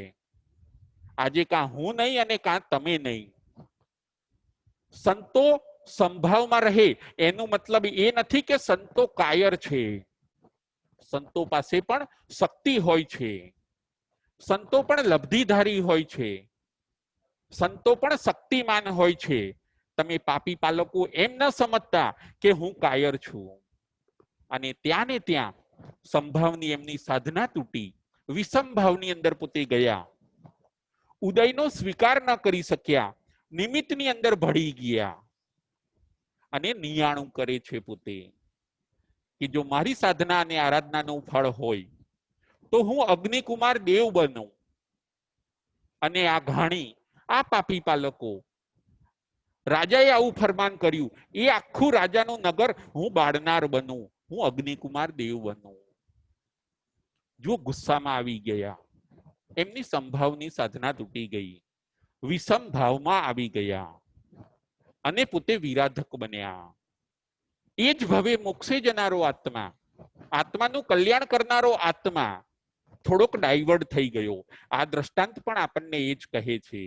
આજે કાં હું નહીં અને કાં તમે નહીં. સંતો સંભાવમાં રહે એનું મતલબ એ નથી કે સંતો કાયર છે. સંતો પાસે પણ શક્તિ હોય છે, સંતો પણ લબ્ધિધારી હોય છે, સંતો પણ શક્તિમાન હોય છે. તમે પાપી પાલકો એમ ન સમજતા કે હું કાયર છું. અને ત્યાં ને ત્યાં સંભાવની એમની સાધના તૂટી, વિષમ ભાવની અંદર પોતે ગયા, ઉદયનો સ્વીકાર ન કરી શક્યા, નિમિત્તની અંદર ભળી ગયા અને નિયાણું કરે છે પોતે કે જો મારી સાધના અને આરાધનાનું ફળ હોય તો હું અગ્નિકુમાર દેવ બનું. અને આ ઘાણી, આ પાપી પાલકો, રાજાએ આવું ફરમાન કર્યું, એ આખું રાજાનું નગર હું બાળનાર બનું, હું અગ્નિકુમાર દેવ બનું. જો ગુસ્સામાં આવી ગયા, એમની સંભાવની સાધના તૂટી ગઈ, વિષમ ભાવમાં આવી ગયા અને પોતે વિરાધક બન્યા. એ જ ભવે મોક્ષે જનારો આત્મા, આત્માનું કલ્યાણ કરનારો આત્મા થોડોક ડાયવર્ટ થઈ ગયો. આ દ્રષ્ટાંત પણ આપણને એ જ કહે છે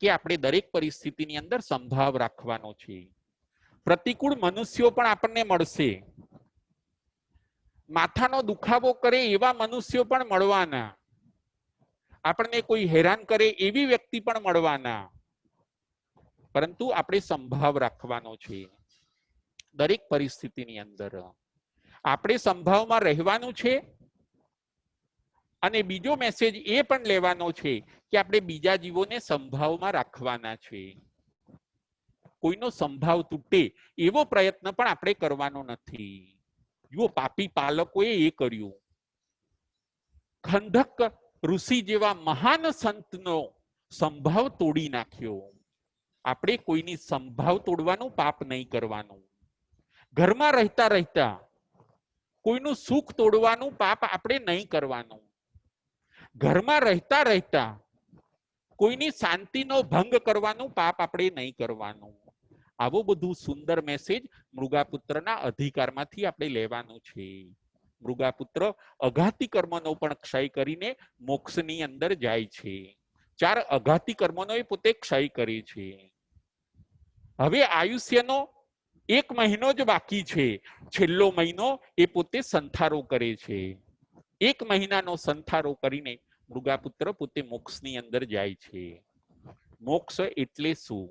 કે આપણે દરેક પરિસ્થિતિની અંદર સંભાવ રાખવાનો છે. પ્રતિકૂળ મનુષ્યો પણ આપણને મળશે, માથાનો દુખાવો કરે એવા મનુષ્યો પણ મળવાના, આપણને કોઈ હેરાન કરે એવી વ્યક્તિ પણ મળવાના, પરંતુ આપણે સંભાવ રાખવાનો છે. દરેક પરિસ્થિતિની અંદર આપણે સંભાવમાં રહેવાનું છે. અને બીજો મેસેજ એ પણ લેવાનો છે કે આપણે બીજા જીવોને સંભાવમાં રાખવાના છે. કોઈનો સંભાવ તૂટે એવો પ્રયત્ન પણ આપણે કરવાનો નથી. જુઓ, પાપી પાલકોએ એ કર્યું. ખંધક ઋષિ જેવા મહાન સંતનો સંભાવ તોડી નાખ્યો. આપણે કોઈની સંભાવ તોડવાનું પાપ નહીં કરવાનું. ઘરમાં રહેતા રહેતા કોઈનું સુખ તોડવાનું પાપ આપણે નહીં કરવાનું. ઘરમાં રહેતા રહેતા કોઈની શાંતિનો ભંગ કરવાનું પાપ આપણે નહીં કરવાનું. આવો બધું સુંદર મેસેજ મૃગાપુત્રના અધિકારમાંથી આપણે લેવાનું છે. મૃગાપુત્ર અઘાતી કર્મનો પણ ક્ષય કરીને મોક્ષની અંદર જાય છે. 4 અઘાતી કર્મનો એ પોતે ક્ષય કરે છે. હવે આયુષ્યનો 1 મહિનો જ બાકી છે. છેલ્લો મહિનો એ પોતે સંથારો કરે છે. 1 મહિનાનો સંથારો કરીને મૃગાપુત્ર પોતે મોક્ષની અંદર જાય છે. મોક્ષ એટલે શું?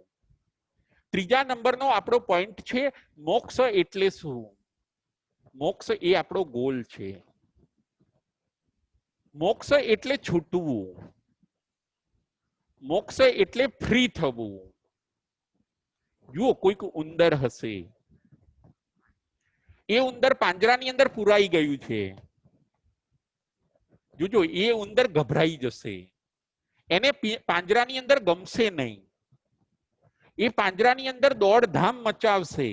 3જા નંબરનો આપણો પોઈન્ટ છે, મોક્ષ એટલે શું? મોક્ષ એ આપણો ગોલ છે. મોક્ષ એટલે છૂટવું, મોક્ષ એટલે ફ્રી થવું. જુઓ, કોઈક ઉંદર હશે, એ ઉંદર પાંજરાની અંદર પુરાઈ ગયું છે. જોજો, એ ઉંદર ગભરાઈ જશે, એને પાંજરાની અંદર ગમશે નહીં, એ પાંજરાની અંદર દોડધામ મચાવશે,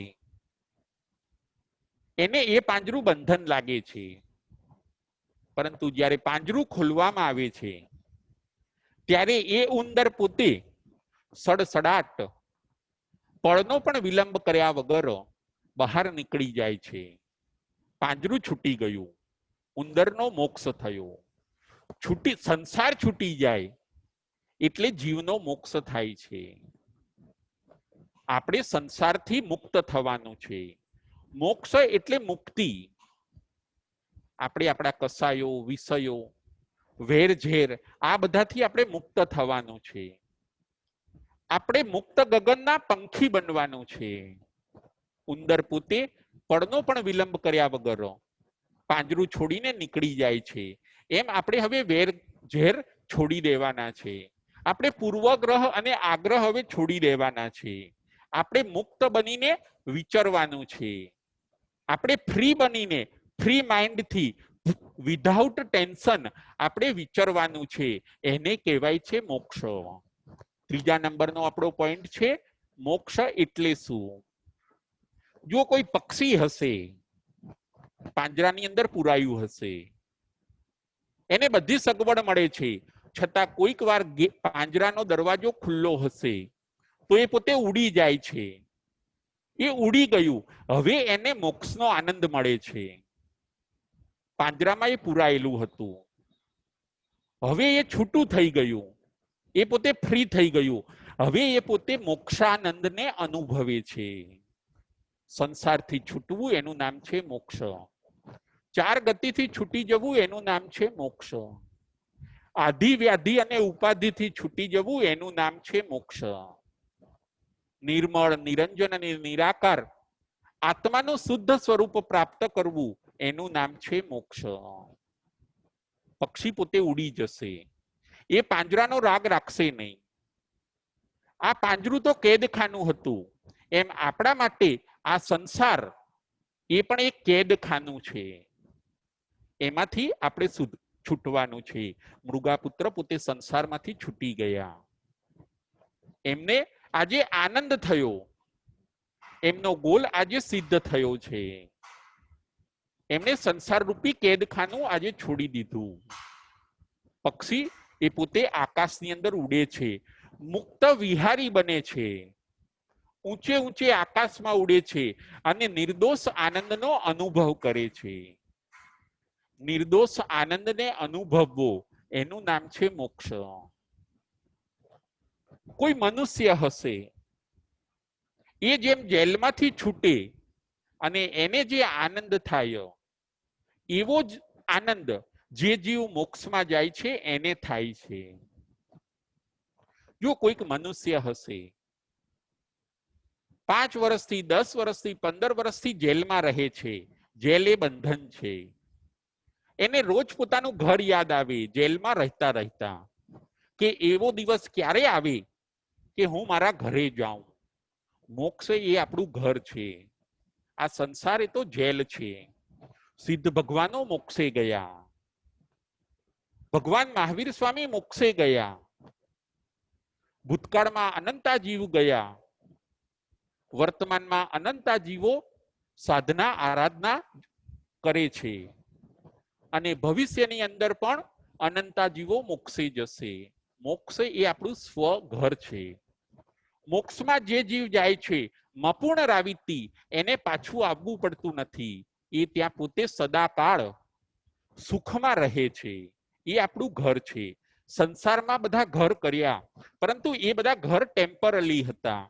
એને એ પાંજરું બંધન લાગે છે. પરંતુ જ્યારે પાંજરું ખોલવામાં આવે છે ત્યારે એ ઉંદર પોતે સડસડાટ, પળનો પણ વિલંબ કર્યા વગર બહાર નીકળી જાય છે. પાંજરું છૂટી ગયું, ઉંદરનો મોક્ષ થયો. સંસાર છૂટી જાય એટલે જીવનો મોક્ષ થાય છે. આપણે સંસારથી મુક્ત થવાનું છે. મોક્ષ એટલે મુક્તિ. આપણે આપણા કસાયો, વિષયો, વેર ઝેર આ બધાથી આપણે મુક્ત થવાનું છે. આપણે મુક્ત ગગનના પંખી બનવાનું છે. ઉંદર પોતે પળનો પણ વિલંબ કર્યા વગર પાંજરું છોડીને નીકળી જાય છે. એમ આપણે હવે વેર ઝેર છોડી દેવાના છે. આપણે પૂર્વગ્રહ અને આગ્રહ હવે છોડી દેવાના છે. આપણે મુક્ત બનીને વિચરવાનું છે. આપણે ફ્રી બનીને ફ્રી માઇન્ડથી વિધાઉટ ટેન્શન આપણે વિચરવાનું છે. એને કહેવાય છે મોક્ષ. ત્રીજા નંબરનો આપણો પોઈન્ટ છે મોક્ષ એટલે શું. જો કોઈ પક્ષી હશે, પાંજરાની અંદર પુરાયું હશે, એને બધી સગવડ મળે છે, છતાં કોઈક વાર પાંજરાનો દરવાજો ખુલ્લો હશે તો એ પોતે ઉડી જાય છે. એ ઉડી ગયું, હવે એને મોક્ષનો આનંદ મળે છે. પાંજરામાં એ પુરાયેલું હતું, હવે એ છૂટું થઈ ગયું, એ પોતે ફ્રી થઈ ગયું, હવે એ પોતે મોક્ષાનંદને અનુભવે છે. સંસારથી છૂટવું એનું નામ છે મોક્ષ. ચાર ગતિથી છૂટી જવું એનું નામ છે મોક્ષ. આધિ વ્યાધિ અને ઉપાધિથી છૂટી જવું એનું નામ છે મોક્ષ. નિર્મળ, નિરંજન અને નિરાકાર આત્માનું શુદ્ધ સ્વરૂપ પ્રાપ્ત કરવું એનું નામ છે મોક્ષ. પક્ષી પોતે ઉડી જશે, એ પાંજરાનો રાગ રાખશે નહીં. આ પાંજરું તો કેદખાનું હતું, એમ આપણા માટે આ સંસાર એ પણ એક કેદખાનું છે. એમાંથી આપણે છૂટવાનું છે. મૃગાપુત્ર પોતે સંસારમાંથી છૂટી ગયા. એમને આજે આનંદ થયો, એમનો ગોલ આજે સિદ્ધ થયો છે. એમને સંસાર રૂપી કેદખાનું આજે છોડી દીધું. પક્ષી એ પોતે આકાશની અંદર ઉડે છે, મુક્ત વિહારી બને છે, ઊંચે ઊંચે આકાશમાં ઉડે છે અને નિર્દોષ આનંદનો અનુભવ કરે છે. નિર્દોષ આનંદને અનુભવવો એનું નામ છે મોક્ષ. કોઈ મનુષ્ય હશે, એ જેમ જેલમાંથી છૂટે અને એને જે આનંદ થાય એવો જ આનંદ જે જીવ મોક્ષમાં જાય છે એને થાય છે. જો કોઈક મનુષ્ય હશે, 5 વર્ષથી 10 વર્ષથી 15 વર્ષથી જેલમાં રહે છે, જેલ એ બંધન છે, એને રોજ પોતાનું ઘર યાદ આવે જેલમાં રહેતા રહેતા, કે એવો દિવસ ક્યારે આવે કે હું મારા ઘરે જાઉં. મોક્ષ એ આપણું ઘર છે, આ સંસાર એ તો જેલ છે. સિદ્ધ ભગવાનો મોક્ષે ગયા, ભગવાન મહાવીર સ્વામી મોક્ષે ગયા, ભૂતકાળમાં અનંતા જીવ ગયા, વર્તમાનમાં અનંતા જીવો સાધના આરાધના કરે છે અને ભવિષ્યની અંદર પણ અનંતા જીવો મોક્ષે જશે. મોક્ષ એ આપણું સ્વઘર છે. મોક્ષમાં જે જીવ જાય છે મપૂર્ણ રાવિતી, એને પાછું આવવું પડતું નથી. એ ત્યાં પોતે સદાકાળ સુખમાં રહે છે. એ આપણું ઘર છે. સંસારમાં બધા ઘર કર્યા, પરંતુ એ બધા ઘર ટેમ્પરરી હતા.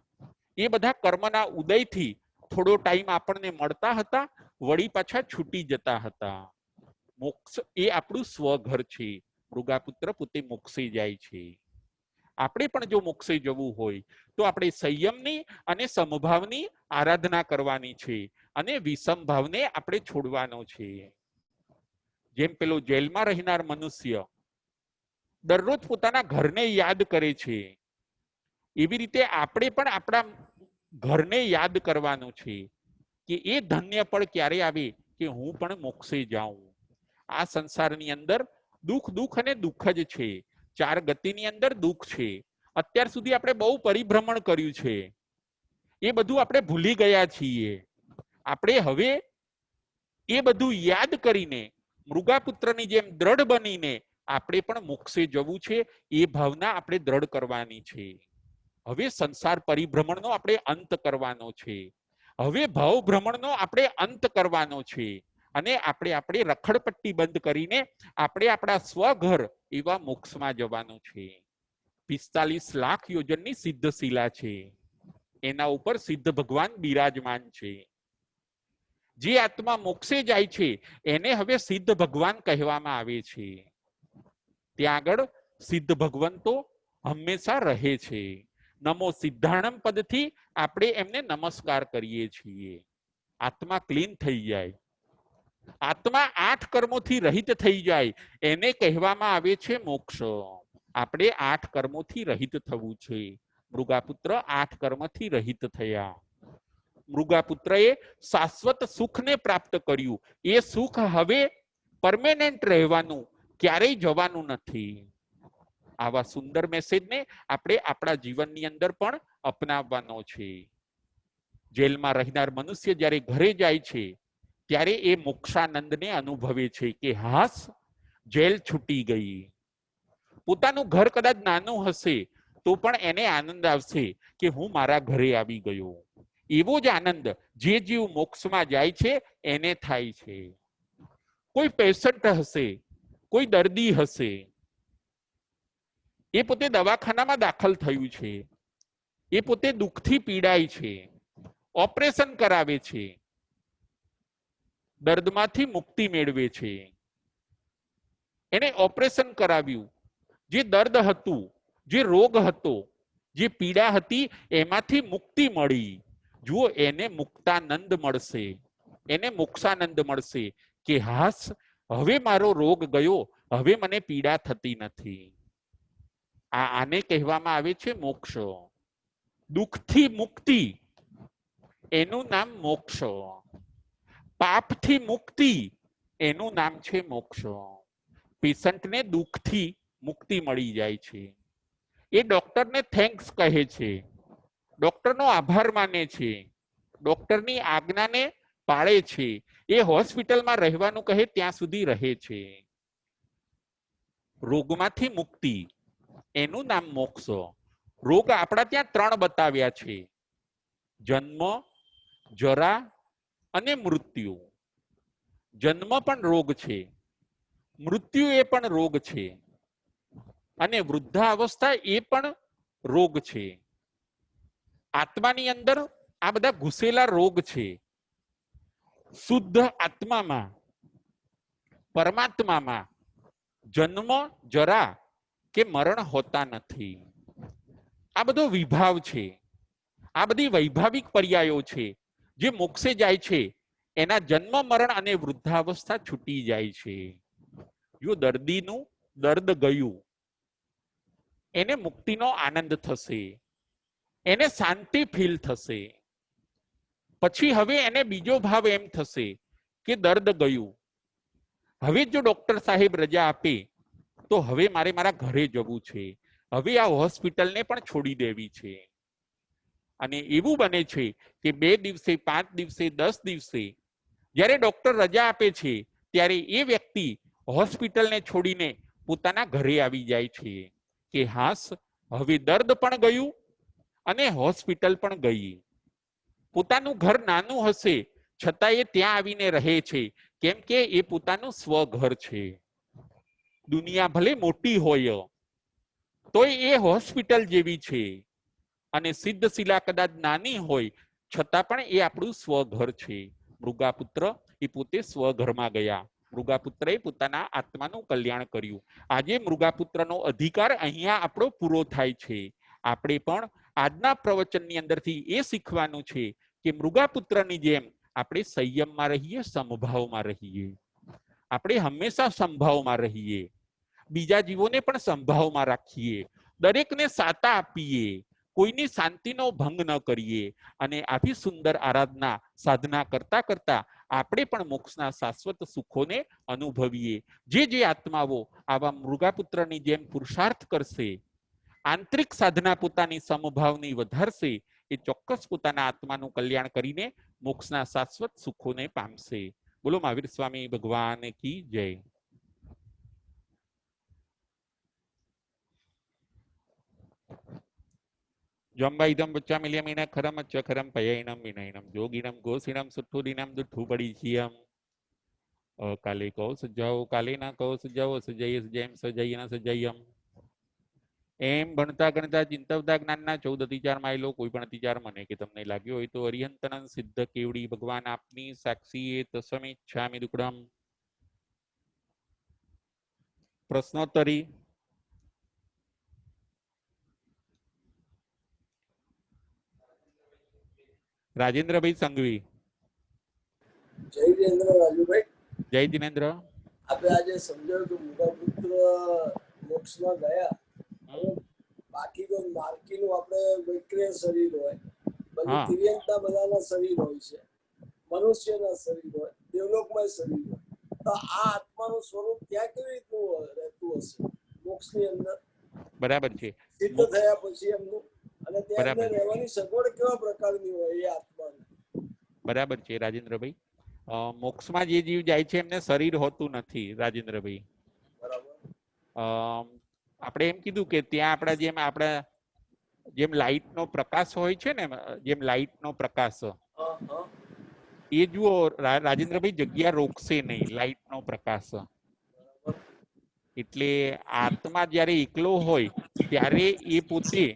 એ બધા કર્મના ઉદયથી થોડો ટાઈમ આપણને મળતા હતા, વળી પાછા છૂટી જતા હતા. મોક્ષ એ આપણું સ્વઘર છે. મૃગાપુત્ર પોતે મોક્ષે જાય છે. આપણે પણ જો મોક્ષે જવું હોય તો આપણે સંયમની અને સમભાવની આરાધના કરવાની છે અને વિષમભાવને આપણે છોડવાનો છે. જેમ પેલો જેલમાં રહેનાર મનુષ્ય દરરોજ પોતાના ઘરને યાદ કરે છે, એવી રીતે આપણે પણ આપણા ઘરને યાદ કરવાનું છે કે એ ધન્ય પળ ક્યારે આવે કે હું પણ મોક્ષે જાઉં. આ સંસારની અંદર દુઃખ દુઃખ અને દુઃખ જ છે. 4 ગતિની અંદર દુઃખ છે. અત્યાર સુધી આપણે બહુ પરિભ્રમણ કર્યું છે, એ બધું આપણે ભૂલી ગયા છીએ. આપણે હવે એ બધું યાદ કરીને મૃગાપુત્રની જેમ દ્રઢ બનીને આપણે પણ મોક્ષે જવું છે, એ ભાવના આપણે દ્રઢ કરવાની છે. હવે સંસાર પરિભ્રમણનો આપણે અંત કરવાનો છે. હવે ભાવ ભ્રમણનો આપણે અંત કરવાનો છે અને આપણે રખડપટ્ટી બંધ કરીને આપણે આપણા સ્વઘર એવા મોક્ષમાં જવાનું છે. 45 લાખ યોજનની સિદ્ધ શિલા છે, એના ઉપર સિદ્ધ ભગવાન બિરાજમાન છે. જે આત્મા મોક્ષે જાય છે એને હવે સિદ્ધ ભગવાન કહેવામાં આવે છે. ત્યાં આગળ સિદ્ધ ભગવંતો હંમેશા રહે છે. નમો સિદ્ધાણમ પદથી આપણે એમને નમસ્કાર કરીએ છીએ. આત્મા ક્લીન થઈ જાય, આત્મા 8 કર્મોથી રહિત થઈ જાય, એને કહેવામાં આવે છે મોક્ષ. આપણે 8 કર્મોથી રહિત થવું છે. મૃગાપુત્ર 8 કર્મથી રહિત થયા. મૃગાપુત્રએ શાશ્વત સુખને પ્રાપ્ત કર્યું. એ સુખ હવે પરમેનન્ટ રહેવાનું, ક્યારેય જવાનું નથી. આવા સુંદર મેસેજને આપણે આપણા જીવનની અંદર પણ અપનાવવાનો છે. જેલમાં રહેનાર મનુષ્ય જ્યારે ઘરે જાય છે ત્યારે એ મોક્ષાનંદને અનુભવે છે કે હાસ, જેલ છૂટી ગઈ. પોતાનું ઘર કદાચ નાનું હશે તો પણ એને આનંદ આવશે કે હું મારા ઘરે આવી ગયો. એવો જ આનંદ જે જીવ મોક્ષમાં જાય છે એને થાય છે. કોઈ પેશન્ટ હશે, કોઈ દર્દી હશે, એ પોતે દવાખાનામાં દાખલ થયું છે, એ પોતે દુઃખથી પીડાય છે, ઓપરેશન કરાવે છે, દર્દમાંથી મુક્તિ મેળવે છે. એને ઓપરેશન કરાવ્યું, જે દર્દ હતું, જે રોગ હતો, જે પીડા હતી એમાંથી મુક્તિ મળી. જુઓ, એને મુક્તાનંદ મળશે, એને મોક્ષાનંદ મળશે કે હાસ, હવે મારો રોગ ગયો, હવે મને પીડા થતી નથી. આને કહેવામાં આવે છે મોક્ષ. દુઃખથી મુક્તિ એનું નામ મોક્ષ. પાપથી મુક્તિ એનું નામ છે મોક્ષ. પેશન્ટને દુઃખથી મુક્તિ મળી જાય છે. એ ડોક્ટરને થેન્ક્સ કહે છે, ડોક્ટરનો આભાર માને છે, ડોક્ટરની આજ્ઞાને પાળે છે. એ હોસ્પિટલમાં રહેવાનું કહે ત્યાં સુધી રહે છે. રોગમાંથી મુક્તિ એનું નામ મોક્ષ. રોગ આપણા ત્યાં 3 બતાવ્યા છે: જન્મ, જરા અને મૃત્યુ. જન્મ પણ રોગ છે, મૃત્યુ એ પણ રોગ છે, અને વૃદ્ધાવસ્થા એ પણ રોગ છે. આત્માની અંદર આ બધા ઘૂસેલા રોગ છે. શુદ્ધ આત્મામાં, પરમાત્મામાં જન્મ, જરા કે મરણ હોતા નથી. આ બધો વિભાવ છે, આ બધી વૈભાવિક પર્યાયો છે. જે મોક્ષે જાય છે એના જન્મ, મરણ અને વૃદ્ધાવસ્થા છૂટી જાય છે. જો દર્દીનું દર્દ ગયું, એને મુક્તિનો આનંદ થશે, એને શાંતિ ફીલ થશે. પછી હવે એને બીજો ભાવ એમ થશે કે દર્દ ગયું, હવે જો ડોક્ટર સાહેબ રજા આપે તો હવે મારે મારા ઘરે જવું છે, હવે આ હોસ્પિટલને પણ છોડી દેવી છે. અને એવું બને છે કે 2 દિવસે, 5 દિવસે, 10 દિવસે જ્યારે ડોક્ટર રજા આપે છે ત્યારે એ વ્યક્તિ હોસ્પિટલને છોડીને પોતાના ઘરે આવી જાય છે કે હાસ, હવે દર્દ પણ ગયું અને હોસ્પિટલ પણ ગઈ. પોતાનું ઘર નાનું હશે છતાં એ ત્યાં આવીને રહે છે, કેમ કે એ પોતાનું સ્વઘર છે. દુનિયા ભલે મોટી હોય તોય એ હોસ્પિટલ જેવી છે, અને સિદ્ધશિલા કદાચ નાની હોય છતાં પણ એ આપણું સ્વઘર છે. મૃગાપુત્ર એ પોતે સ્વઘરમાં ગયા. મૃગાપુત્રએ પોતાના આત્માનું કલ્યાણ કર્યું. આજે મૃગાપુત્રનો અધિકાર અહીંયા આપણો પૂરો થાય છે. આપણે પણ આજના પ્રવચનની અંદરથી એ શીખવાનું છે કે મૃગાપુત્રની જેમ આપણે સંયમમાં રહીએ, સમભાવમાં રહીએ. આપણે હંમેશા સંભાવમાં રહીએ, બીજા જીવોને પણ સંભાવમાં રાખીએ, દરેકને સાતા આપીએ, કોઈની શાંતિનો ભંગ ન કરીએ. અને આવી સુંદર આરાધના, સાધના કરતા કરતા આપણે પણ મોક્ષના શાશ્વત સુખોને અનુભવીએ. જે આત્માઓ આવા મૃગાપુત્રની જેમ પુરુષાર્થ કરશે, આંતરિક સાધના પોતાની સમભાવની વધારશે, એ ચોક્કસ પોતાના આત્માનું કલ્યાણ કરીને મોક્ષના શાશ્વત સુખોને પામશે. બોલો મહાવીર સ્વામી ભગવાન કી જય. જંબાઈદમ બચ્ચામિલ્યમીન ખરમ ચખરમ પયૈનમ વિનયનમ જોગીનમ ગોસીનમ સુઠ્ઠુદીનમ દુઠ્ઠુ પડીચિયમ. કાલે કહો સજાઓ, કાલે ના કહો સજાઓ, સજાઈએ સજાયમ સજાઈએ ના સજાયમ. એમ ભણતા ગણતા ચિંતવતા જ્ઞાનના 14 અતિચાર માયલો કોઈ પણ અતિચાર મને કે તમને લાગ્યો હોય તો અરિયંતનં સિદ્ધ કેવડી ભગવાન આપની સાક્ષી એ તસમિચ્છામિ દુક્કડમ. પ્રશ્નોત્તરી. રાજેન્દ્રભાઈ સંઘવી. જય જિનેન્દ્ર રાજુભાઈ. જય જિનેન્દ્ર. આપણે આજે સમજાવ્યું કે મુગાપુત્ર મોક્ષમાં ગયા. બાકી તો માર્કીનું આપણે વૈક્રિય શરીર હોય, બધી તિર્યંકના બધાના શરીર હોય છે, મનુષ્યના શરીર હોય, દેવલોકમાં શરીર હોય. તો આ આત્માનું સ્વરૂપ ત્યાં કેવી રીતનું રહેતું હશે મોક્ષની અંદર? બરાબર છે. સિદ્ધ થયા પછી એમનું અને ત્યાં રહેવાની સગવડ કેવા પ્રકારની હોય એ આત્માની? બરાબર છે રાજેન્દ્રભાઈ. મોક્ષમાં જે જીવ જાય છે એમને શરીર હોતું નથી રાજેન્દ્રભાઈ. આપણે એમ કીધું કે ત્યાં આપણા જેમ લાઈટ નો પ્રકાશ હોય છે ને, જેમ લાઈટ નો પ્રકાશ એ જુઓ રાજેન્દ્રભાઈ જગ્યા રોકશે નહીં લાઈટ નો પ્રકાશ. એટલે આત્મા જયારે એકલો હોય ત્યારે એ પોતે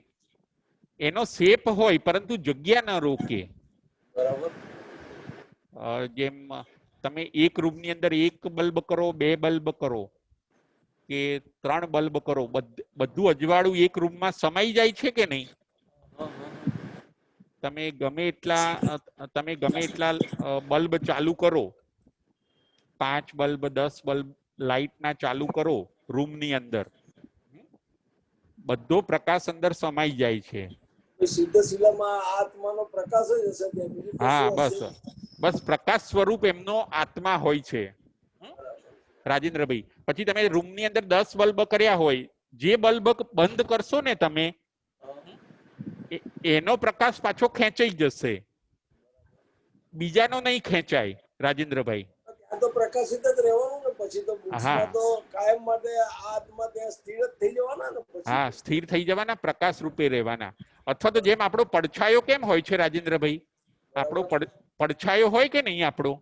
એનો શેપ હોય પરંતુ જગ્યા ન રોકે. જેમ તમે એક રૂમ ની અંદર એક બલ્બ કરો, બે બલ્બ કરો કે 3 બલ્બ કરો, બધું અજવાળું એક રૂમમાં સમાઈ જાય છે કે નહીં? તમે ગમે એટલા બલ્બ ચાલુ કરો, 5 બલ્બ 10 બલ્બ લાઈટ ના ચાલુ કરો રૂમની અંદર, બધો પ્રકાશ અંદર સમાઈ જાય છે. સિદ્ધ શિલામાં આત્માનો પ્રકાશ જ હશે. હા, બસ પ્રકાશ સ્વરૂપ એમનો આત્મા હોય છે રાજેન્દ્રભાઈ. પછી તમે રૂમની અંદર 10 બલ્બ કર્યા હોય, જે બલ્બ બંધ કરશો ને તમે, એનો પ્રકાશ પાછો ખેંચાઈ જશે, બીજાનો નહીં ખેંચાય રાજેન્દ્રભાઈ. તો પ્રકાશિત જ રહેવાનું ને પછી તો મોક્ષમાં તો કાયમ માટે આત્મા ત્યાં સ્થિર જ થઈ જવાના ને પછી. હા, સ્થિર થઈ જવાના, પ્રકાશ રૂપે રહેવાના. અથવા તો જેમ આપણો પડછાયો કેમ હોય છે રાજેન્દ્રભાઈ, આપણો પડછાયો હોય કે નહીં આપણો,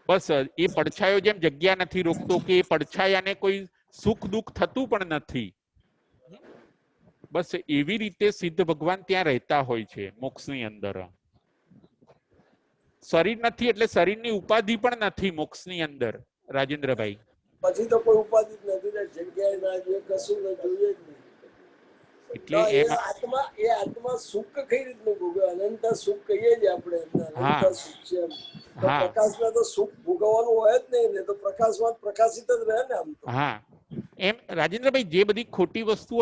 બસ એ પડછાયો જેમ જગ્યા નથી રોકતો કે એ પડછાયાને કોઈ સુખ દુઃખ થતું પણ નથી, બસ એવી રીતે સિદ્ધ ભગવાન ત્યાં રહેતા હોય છે મોક્ષની અંદર. શરીર નથી એટલે શરીરની ઉપાધિ પણ નથી મોક્ષની અંદર રાજેન્દ્રભાઈ. પછી તો કોઈ ઉપાધિ જ નથી, જગ્યાએ ના જોઈએ, કશું ન જોઈએ જ નહીં. એટલે એ આત્મા સુખ કઈ રીતનું ભોગવે? અનંત સુખ કહીએ જ આપણે, અનંત સુખ છે. પ્રકાશમાં તો સુખ ભોગવવાનું હોય જ નહીં ને, તો પ્રકાશમાં પ્રકાશિત જ રહે ને આમ તો. હા, એમ રાજેન્દ્રભાઈ જે બધી ખોટી વસ્તુ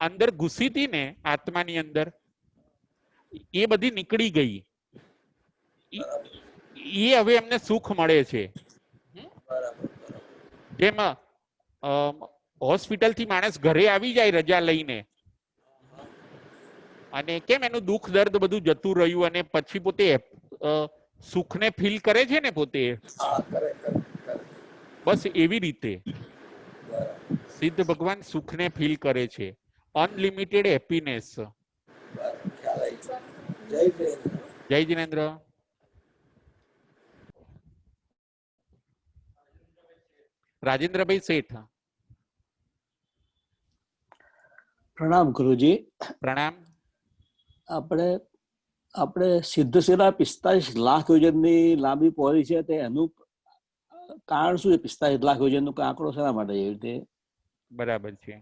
અંદર ઘૂસી હતી ને આત્માની અંદર, એ બધી નીકળી ગઈ. એ હવે એમને સુખ મળે છે. જેમ હોસ્પિટલ થી માણસ ઘરે આવી જાય રજા લઈને, અને કેમ એનું દુઃખ દર્દ બધું જતું રહ્યું અને પછી પોતે સુખને ફીલ કરે છે ને પોતે, બસ એવી રીતે સિદ્ધ ભગવાન સુખને ફીલ કરે છે, અનલિમિટેડ હેપીનેસ. જય જિનેન્દ્ર. રાજેન્દ્રભાઈ શેઠ. પ્રણામ ગુરુજી. પ્રણામ. આપણે સિદ્ધ શિલા 45 લાખ યોજનની લાંબી પહોળી છે, તે એનું કારણ શું છે? 45 લાખ યોજનનો આંકડો શેના માટે એવી રીતે? બરાબર છે.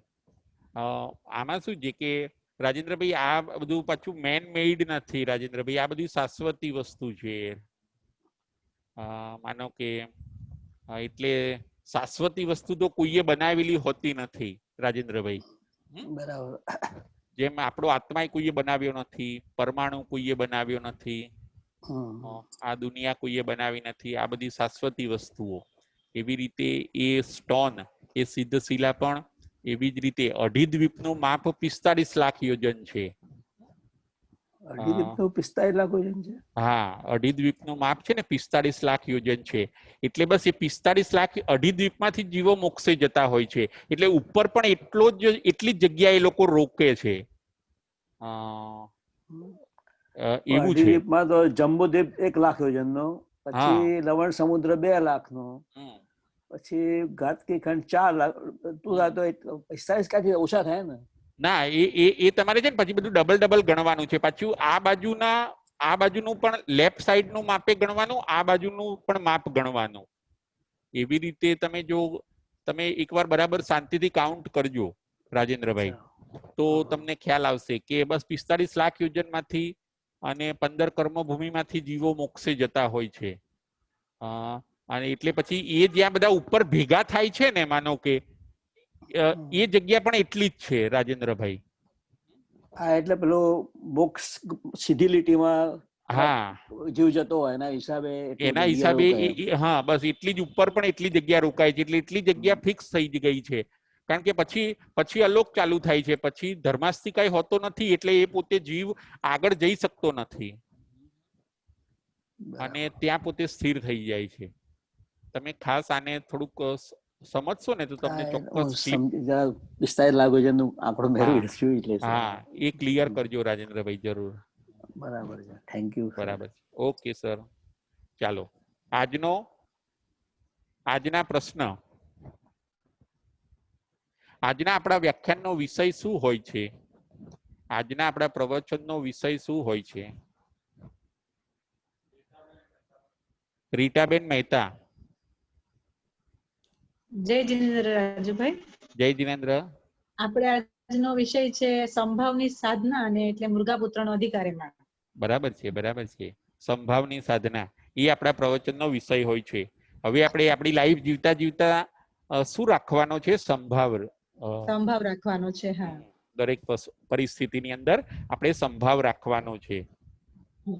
આમાં શું છે કે રાજેન્દ્રભાઈ આ બધું પાછું મેન મેડ નથી રાજેન્દ્રભાઈ, આ બધી શાશ્વતી વસ્તુ છે. માનો કે એટલે શાશ્વતી વસ્તુ તો કોઈએ બનાવેલી હોતી નથી રાજેન્દ્રભાઈ. બરાબર. જેમ આપણો આત્મા કોઈએ બનાવ્યો નથી, પરમાણુ કોઈએ બનાવ્યો નથી, આ દુનિયા કોઈએ બનાવી નથી, આ બધી શાશ્વતી વસ્તુઓ. એવી રીતે એ સ્ટોન, એ સિદ્ધ શિલા પણ એવી જ રીતે અઢી દ્વીપનું માપ 45 લાખ યોજન છે. અઢી દ્વીપનું 45 લાખ યોજન છે? હા, અઢી દ્વીપનું માપ છે ને 45 લાખ યોજન છે. એટલે બસ એ 45 લાખ અઢી દ્વીપમાંથી જીવો મોક્ષે જતા હોય છે. એટલે ઉપર પણ એટલી જ જગ્યા એ લોકો રોકે છે. એવું છે. દ્વીપમાં તો જંબુદ્વીપ 1 લાખ યોજનનો, પછી લવણ સમુદ્ર 2 લાખનો, પછી ઘાતકી ખંડ 4 લાખ તું આ તો 45 ક્યાંથી ઓછા થાય ને? ના, એ તમારે છે ને પછી બધું ડબલ ડબલ ગણવાનું છે. પાછું આ બાજુનું પણ લેફ્ટ સાઈડ નું માપે ગણવાનું, આ બાજુનું પણ માપ ગણવાનું. એવી રીતે તમે જો તમે એકવાર બરાબર શાંતિથી કાઉન્ટ કરજો રાજેન્દ્રભાઈ, તો તમને ખ્યાલ આવશે કે બસ 45 લાખ યોજન માંથી અને 15 કર્મભૂમિમાંથી જીવો મોક્ષે જતા હોય છે. અને એટલે પછી એ જ્યાં બધા ઉપર ભેગા થાય છે ને, માનો કે એ જગ્યા પણ એટલી જ છે રાજેન્દ્રભાઈ. હા, એટલે પેલો બોક્સ સીધી લીટીમાં હા, જીવ જતો હોય એના હિસાબે એના હિસાબે હા, બસ એટલી જ ઉપર પણ એટલી જગ્યા રોકાય છે. એટલે એટલી જગ્યા ફિક્સ થઈ ગઈ છે. કારણ કે પછી અલોક ચાલુ થાય છે. પછી ધર્માસ્તી કઈ હોતો નથી, એટલે એ પોતે જીવ આગળ જઈ શકતો નથી અને ત્યાં પોતે સ્થિર થઈ જાય છે. તમે ખાસ આને થોડુંક સમજશો ને તો તમને ચોક્કસ 45 લાખ યોજનનો આંકડો મેળવી છું. એટલે હા, એ ક્લિયર કરજો રાજેન્દ્રભાઈ, જરૂર. બરાબર છે, થેન્ક યુ. બરાબર, ઓકે સર. ચાલો, આજના પ્રશ્ન, આજના આપણા વ્યાખ્યાનનો વિષય શું હોય છે? આજના આપણા પ્રવચનનો વિષય શું હોય છે? રીટાબેન મહેતા. જય જિનેન્દ્ર રાજુભાઈ. જય જિનેન્દ્ર. આપણે આજનો વિષય છે સંભાવની સાધના, અને એટલે મૃગાપુત્રનો અધિકાર એમાં. બરાબર છે, બરાબર છે. સંભાવની સાધના એ આપણા પ્રવચનનો વિષય હોય છે. હવે આપણે આપણી લાઈફ જીવતા જીવતા શું રાખવાનો છે? સંભાવ રાખવાનો છે. હા, દરેક પરિસ્થિતિની અંદર આપણે સંભાવ રાખવાનો છે.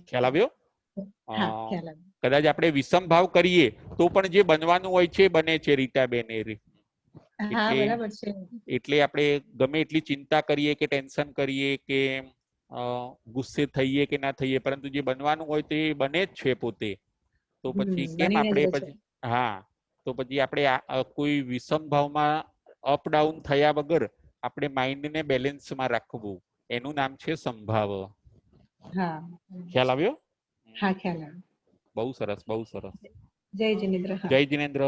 ખ્યાલ આવ્યો? કદાચ આપણે વિષમ ભાવ કરીએ તો પણ જે બનવાનું હોય છે બને છે રીટાબેન. એટલે આપણે ગમે એટલી ચિંતા કરીએ કે ટેન્શન કરીએ કે ગુસ્સે થઈએ કે ના થઈએ, પરંતુ જે બનવાનું હોય તે બને જ છે પોતે. તો પછી કેમ આપણે પછી તો પછી આપણે કોઈ વિષમ ભાવમાં અપડાઉન થયા વગર આપણે માઇન્ડને બેલેન્સમાં રાખવું, એનું નામ છે સંભાવ. ખ્યાલ આવ્યો? હા, ખ્યાલ આવ્યો. બહુ સરસ, બહુ સરસ. જય જિનેન્દ્ર. જય જિનેન્દ્ર.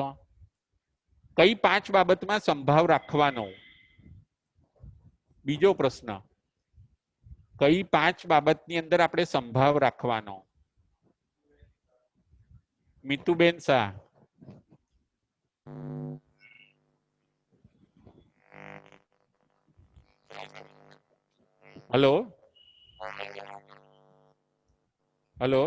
કઈ 5 બાબતમાં સંભાવ રાખવાનો? બીજો પ્રશ્ન, કઈ 5 બાબતની અંદર આપણે સંભાવ રાખવાનો? મિતુબેન શાહ. હલો હલો,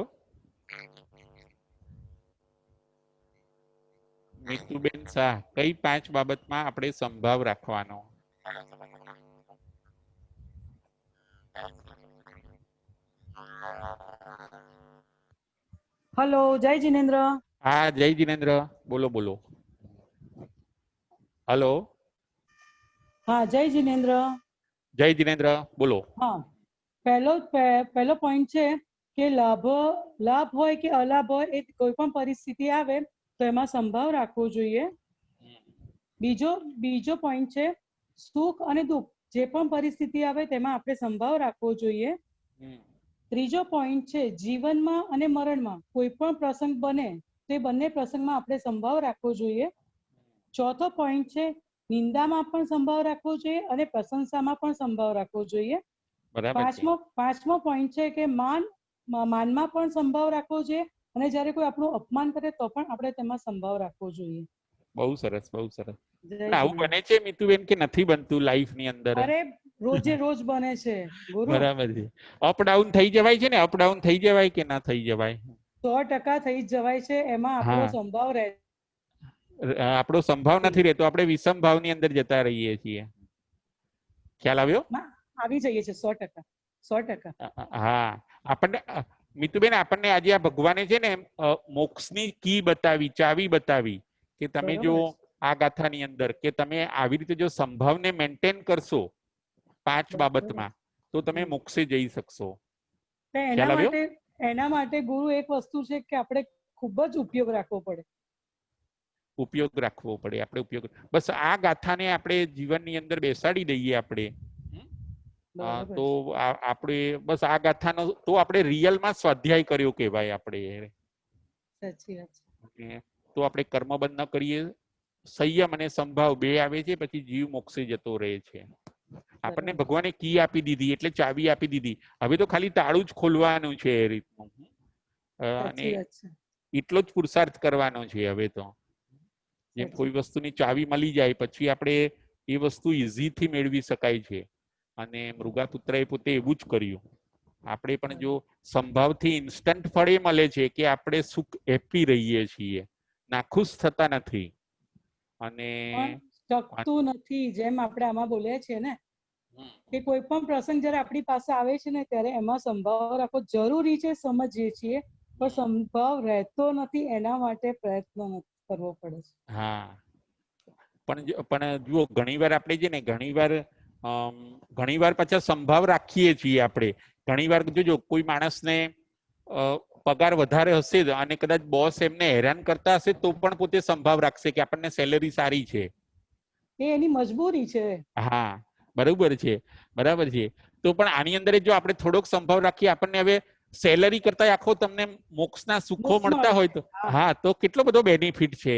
મિતુબેન શાહ, કઈ 5 બાબતમાં આપણે સંભાવ રાખવાનો? હલો, જય જિનેન્દ્ર. હા, જય જિનેન્દ્ર. બોલો બોલો. હલો. હા, જય જિનેન્દ્ર. જય જિનેન્દ્ર, બોલો. હા, પહેલો પોઈન્ટ છે કે લાભ હોય કે અલાભ હોય, એ કોઈ પણ પરિસ્થિતિ આવે તો એમાં સંભાવ રાખવો જોઈએ. બીજો પોઈન્ટ છે સુખ અને દુઃખ, જે પણ પરિસ્થિતિ આવે તેમાં આપણે સંભાવ રાખવો જોઈએ. ત્રીજો પોઈન્ટ છે જીવનમાં અને મરણમાં કોઈ પણ પ્રસંગ બને તો એ બંને પ્રસંગમાં આપણે સંભાવ રાખવો જોઈએ. ચોથો પોઈન્ટ છે નિંદામાં પણ સંભાવ રાખવો જોઈએ અને પ્રશંસામાં પણ સંભાવ રાખવો જોઈએ. પાંચમો પોઈન્ટ છે કે માનમાં પણ સંભાવ રાખવો જોઈએ, અને જ્યારે કોઈ આપણું અપમાન કરે તો પણ આપણે તેમાં સંભાવ રાખવો જોઈએ. બહુ સરસ, બહુ સરસ. આવું બને છે મિતુબેન કે નથી બનતું લાઈફ ની અંદર? અરે રોજે રોજ બને છે ગુરુ. બરાબર છે. અપડાઉન થઈ જવાય છે ને? અપડાઉન થઈ જવાય કે ના થઈ જવાય? 100% થઈ જવાય છે. એમાં આપણો સંભાવ રહે, આપણો સંભાવ નથી રહેતો, આપણે વિષમ ભાવની અંદર જતા રહીએ છીએ. ખ્યાલ આવ્યો? આવી જઈએ છે 100%. હા, આપણને મિતુબેન, આપણને આજે આ ભગવાને છે ને મોક્ષની કી બતાવી, ચાવી બતાવી કે તમે જો આ ગાથાની અંદર કે તમે આવી રીતે જો સંભાવને મેન્ટેન કરશો 5 બાબતમાં, તો તમે મોક્ષે જઈ શકશો. એના માટે ગુરુ એક વસ્તુ છે કે આપણે ખૂબ જ ઉપયોગ રાખવો પડે. આપણે બસ આ ગાથાને આપણે જીવનની અંદર બેસાડી દઈએ આપણે, તો આપણે બસ આ ગાથાનો તો આપણે રિયલમાં સ્વાધ્યાય કર્યો કહેવાય. આપણે સાચી વાત છે. તો આપણે કર્મબંધ ન કરીએ સંયમ અને સંભાવ બે આવે છે, પછી જીવ મોક્ષે જતો રહે છે. આપણને ભગવાને કી આપી દીધી એટલે ચાવી આપી દીધી, હવે તો ખાલી તાળું જ ખોલવાનું છે એ રીતનું. અને એટલો જ પુરુષાર્થ કરવાનો છે હવે તો. જેમ કોઈ વસ્તુની ચાવી મળી જાય પછી આપણે એ વસ્તુ ઇઝીથી મેળવી શકાય છે. અને મૃગાપુત્રએ પોતે એવું જ કર્યું. આપણે પણ જો સંભાવથી ઇન્સ્ટન્ટ ફળ એ મળે છે કે આપણે સુખ હેપી રહીએ છીએ, નાખુશ થતા નથી. અને શકતું નથી, જેમ આપણે આમાં બોલીએ છીએ ને કે કોઈ પણ પ્રસંગ જ્યારે આપણી પાસે આવે છે ને ત્યારે એમાં સંભાવ રાખવો જરૂરી છે, સમજીએ છીએ, પણ સંભાવ રહેતો નથી, એના માટે પ્રયત્ન કરવો પડે છે. હા, પણ જુઓ ઘણીવાર આપણે છે ને ઘણીવાર પાછા સંભાવ રાખીએ છીએ આપણે. ઘણીવાર જોજો કોઈ માણસને પગાર વધારે હશે અને કદાચ બોસ એમને હેરાન કરતા હશે તો પણ પોતે સંભાવ રાખશે કે આપણને સેલેરી સારી છે, એ એની મજબૂરી છે. હા, બરાબર છે, બરાબર છે. તો પણ આની અંદર જો આપણે થોડોક સંભાવ રાખીએ, આપણને હવે સેલરી કરતા આખો તમને મોક્ષના સુખો મળતા હોય તો હા, તો કેટલો બધો બેનિફિટ છે.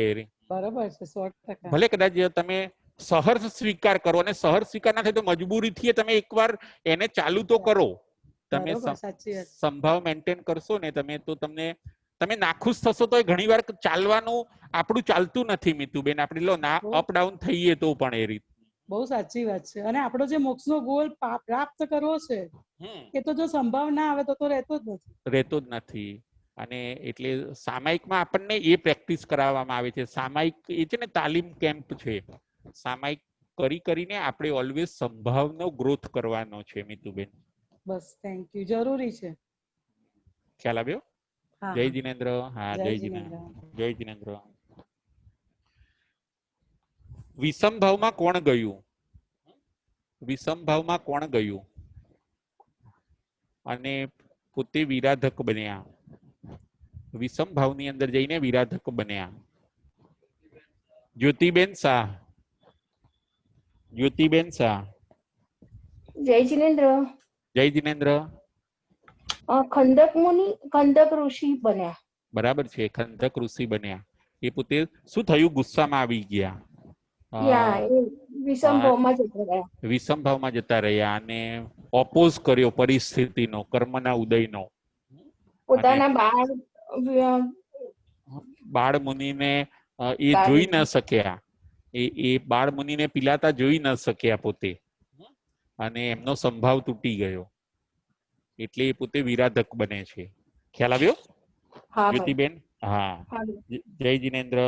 બરાબર છે, 100%. ભલે કદાચ તમે સહર્ષ સ્વીકાર કરો, અને સહર્ષ સ્વીકાર ના થાય તો મજબૂરીથી તમે એકવાર એને ચાલુ તો કરો. તમે સંભાવ મેન્ટેન કરશો ને તો તમે નાખુશ થશો તો ઘણી વાર ચાલવાનું આપણું ચાલતું નથી મીતુબેન, આપણે લો ના અપડાઉન થઈએ તો પણ એ રીત. બહુ સાચી વાત છે. અને આપણો જે મોક્ષનો ગોલ પ્રાપ્ત કરવો છે એ તો જો સંભાવ ના આવે તો રહેતો જ નથી. અને એટલે સામાયિકમાં આપણને એ પ્રેક્ટિસ કરાવવામાં આવે છે. સામાયિક એ છે ને તાલીમ કેમ્પ છે. સામાયિક કરીને આપણે ઓલવેઝ સંભાવનો ગ્રોથ કરવાનો છે મીતુબેન. બસ, થેન્ક યુ, જરૂરી છે. ખ્યાલ આવ્યો? જય જિનેન્દ્ર. હા, જય જિનેન્દ્ર, જય જિનેન્દ્ર. વિષમ ભાવમાં કોણ ગયું? વિષમ ભાવમાં કોણ ગયું અને પોતે વિરાધક બન્યા? વિષમ ભાવની અંદર જઈને વિરાધક બન્યા. જ્યોતિબેન શાહ. જ્યોતિબેન શાહ. જય જિનેન્દ્ર. જય જિનેન્દ્ર. ખંડક મુનિ, ખંડક ઋષિ બન્યા. બરાબર છે, ખંડક ઋષિ બન્યા. એ પોતે શું થયું? ગુસ્સામાં આવી ગયા, વિષમ ભાવમાં જતા રહ્યા અને ઓપોઝ કર્યો પરિસ્થિતિનો, કર્મના ઉદયનો. પોતાના બાળ મુનિને એ જોઈ ન શક્યા, એ બાળ મુનિને પિલાતા જોઈ ન શક્યા પોતે, અને એમનો સંભાવ તૂટી ગયો એટલે એ પોતે વિરાધક બને છે. ખ્યાલ આવ્યો જ્યોતિબેન? હા, જય જિનેન્દ્ર.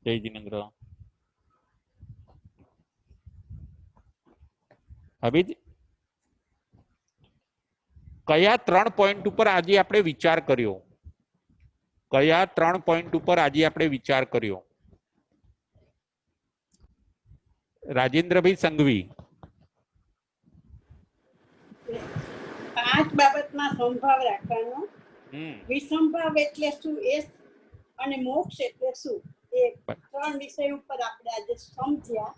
જય જિનેન્દ્ર. હવે કયા 3 પોઈન્ટ ઉપર આજે આપણે વિચાર કર્યો? કયા 3 પોઈન્ટ ઉપર આજે આપણે વિચાર કર્યો? રાજેન્દ્રભાઈ સંઘવી. 5 બાબતમાં સંભાવ રાખવાનો. વિસંભાવ એટલે શું એ અને મોક્ષ એટલે શું એ 3 વિષય ઉપર આપણે આજે સમજ્યા.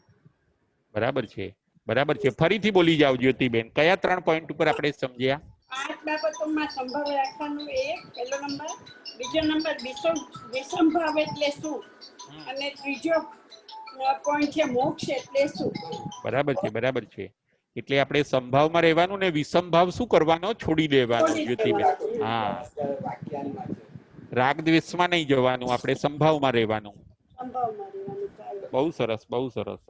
બરાબર છે, બરાબર છે. ફરીથી બોલી જાવ જ્યોતિબેન, કયા 3 પોઈન્ટ ઉપર આપણે સમજ્યા? 5 બાબતોમાં સંભાવ રાખવાનો એક પહેલો નંબર. બીજો નંબર વિસંભાવ એટલે શું, અને ત્રીજો પોઈન્ટ છે મોક્ષ એટલે શું. બરાબર છે, બરાબર છે. એટલે આપણે સંભાવમાં રહેવાનું ને વિસંભાવ શું કરવાનો? છોડી દેવાનો જ્યોતિબેન. હા, રાગ દ્વેષમાં નહીં જવાનું, આપણે સંભાવમાં રહેવાનું. બહુ સરસ, બહુ સરસ.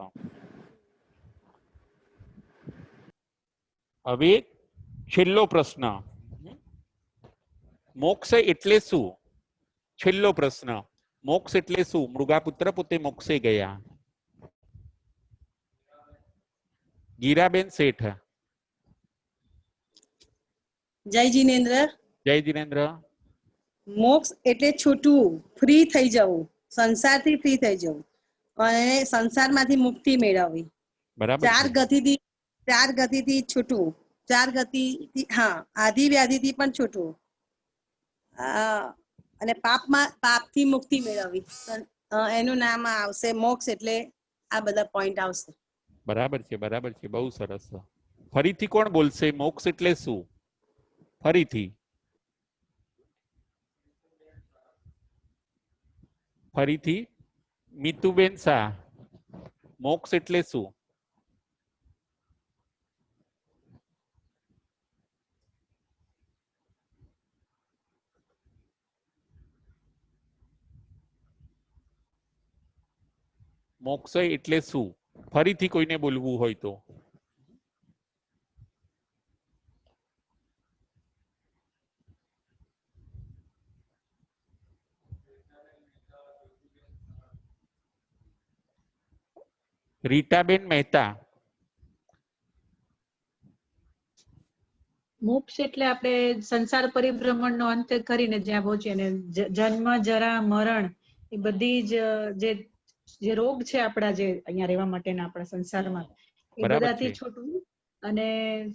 હવે છેલ્લો પ્રશ્ન, મોક્ષ એટલે શું? છેલ્લો પ્રશ્ન, મોક્ષ એટલે શું? મૃગાપુત્ર પોતે મોક્ષે ગયા. ગીરાબેન શેઠ. જય જિનેન્દ્ર. જય જિનેન્દ્ર. મોક્ષ એટલે છૂટવું, ફ્રી થઈ જવું, સંસારથી ફ્રી થઈ જવું અને સંસારમાંથી મુક્તિ મેળવવી. બરાબર. 4 ગતિથી છૂટવું, 4 ગતિથી, હા, આધિ વ્યાધિથી પણ છૂટવું, અને પાપથી મુક્તિ મેળવવી. એનું નામ આવશે મોક્ષ. એટલે આ બધા પોઈન્ટ આવશે. બરાબર છે, બરાબર છે, બહુ સરસ. ફરીથી કોણ બોલશે? મોક્ષ એટલે શું? ફરીથી. ફરીથી મીતુબેન શાહ, મોક્ષ એટલે શું? મોક્ષ એટલે શું? ફરીથી કોઈને બોલવું હોય તો. રીટાબેન મહેતા. મોક્ષ એટલે આપણે સંસાર પરિભ્રમણનો અંત કરીને જ્યાં પહોંચીએ ને જન્મ જરા મરણ એ બધી જ જે રોગ છે આપણા જે અહીંયા રહેવા માટેના આપણા સંસારમાં એ બરાબર બધાથી છે. છૂટવું અને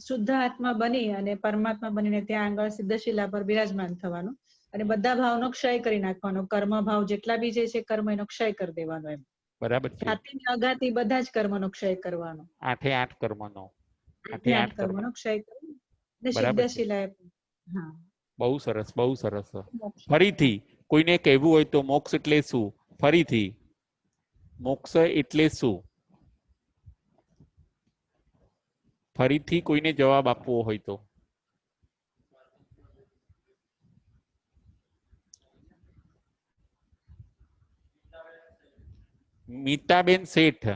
શુદ્ધ આત્મા બની અને પરમાત્મા બનીને ત્યાં આગળ સિદ્ધશિલા પર બિરાજમાન થવાનું અને બધા ભાવનો ક્ષય કરી નાખવાનો. કર્મ ભાવ જેટલા બી જે છે કર્મ એનો ક્ષય કરી દેવાનો. એમ બરાબર છે. જાતિ અગાતી બધા જ કર્મનો ક્ષય કરવાનો. 8 8 કર્મનો. 8 8 કર્મનો ક્ષય કરી ને બરાબર છે. સિદ્ધશિલા. હા, બહુ સરસ, બહુ સરસ. મોક્ષ. ફરીથી કોઈને કહેવું હોય તો મોક્ષ એટલે શું? ફરીથી મોક્ષ એટલે શું? ફરીથી કોઈને જવાબ આપવો હોય તો. મીતાબેન શેઠ.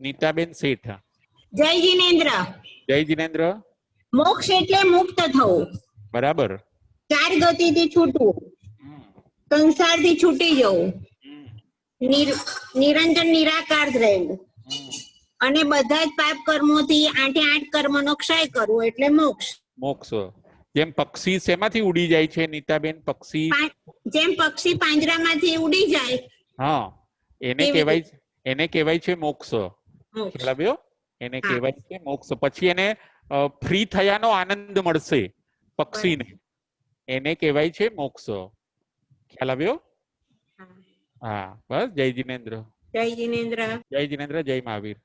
નીતાબેન શેઠ. જય જિનેન્દ્ર. જય જિનેન્દ્ર. મોક્ષ એટલે મુક્ત થવું, બરાબર. ચાર ગતિથી છૂટવું, સંસારથી છૂટી જવું, નિરંજન નિરાકાર રહેવું અને બધા જ પાપ કર્મોથી 8 8 કર્મનો ક્ષય કરવો એટલે મોક્ષ. મોક્ષ. જેમ પક્ષી શેમાંથી ઉડી જાય છે નીતાબેન? પક્ષી જેમ પક્ષી પાંજરામાંથી ઉડી જાય, હા, એને કહેવાય છે મોક્ષ. ખ્યાલ આવ્યો? એને કહેવાય છે મોક્ષ. પછી એને ફ્રી થયાનો આનંદ મળશે પક્ષીને, એને કહેવાય છે મોક્ષ. ખ્યાલ આવ્યો? હા, બસ. જય જિનેન્દ્ર. જય જિનેન્દ્ર. જય જિનેન્દ્ર. જય મહાવીર.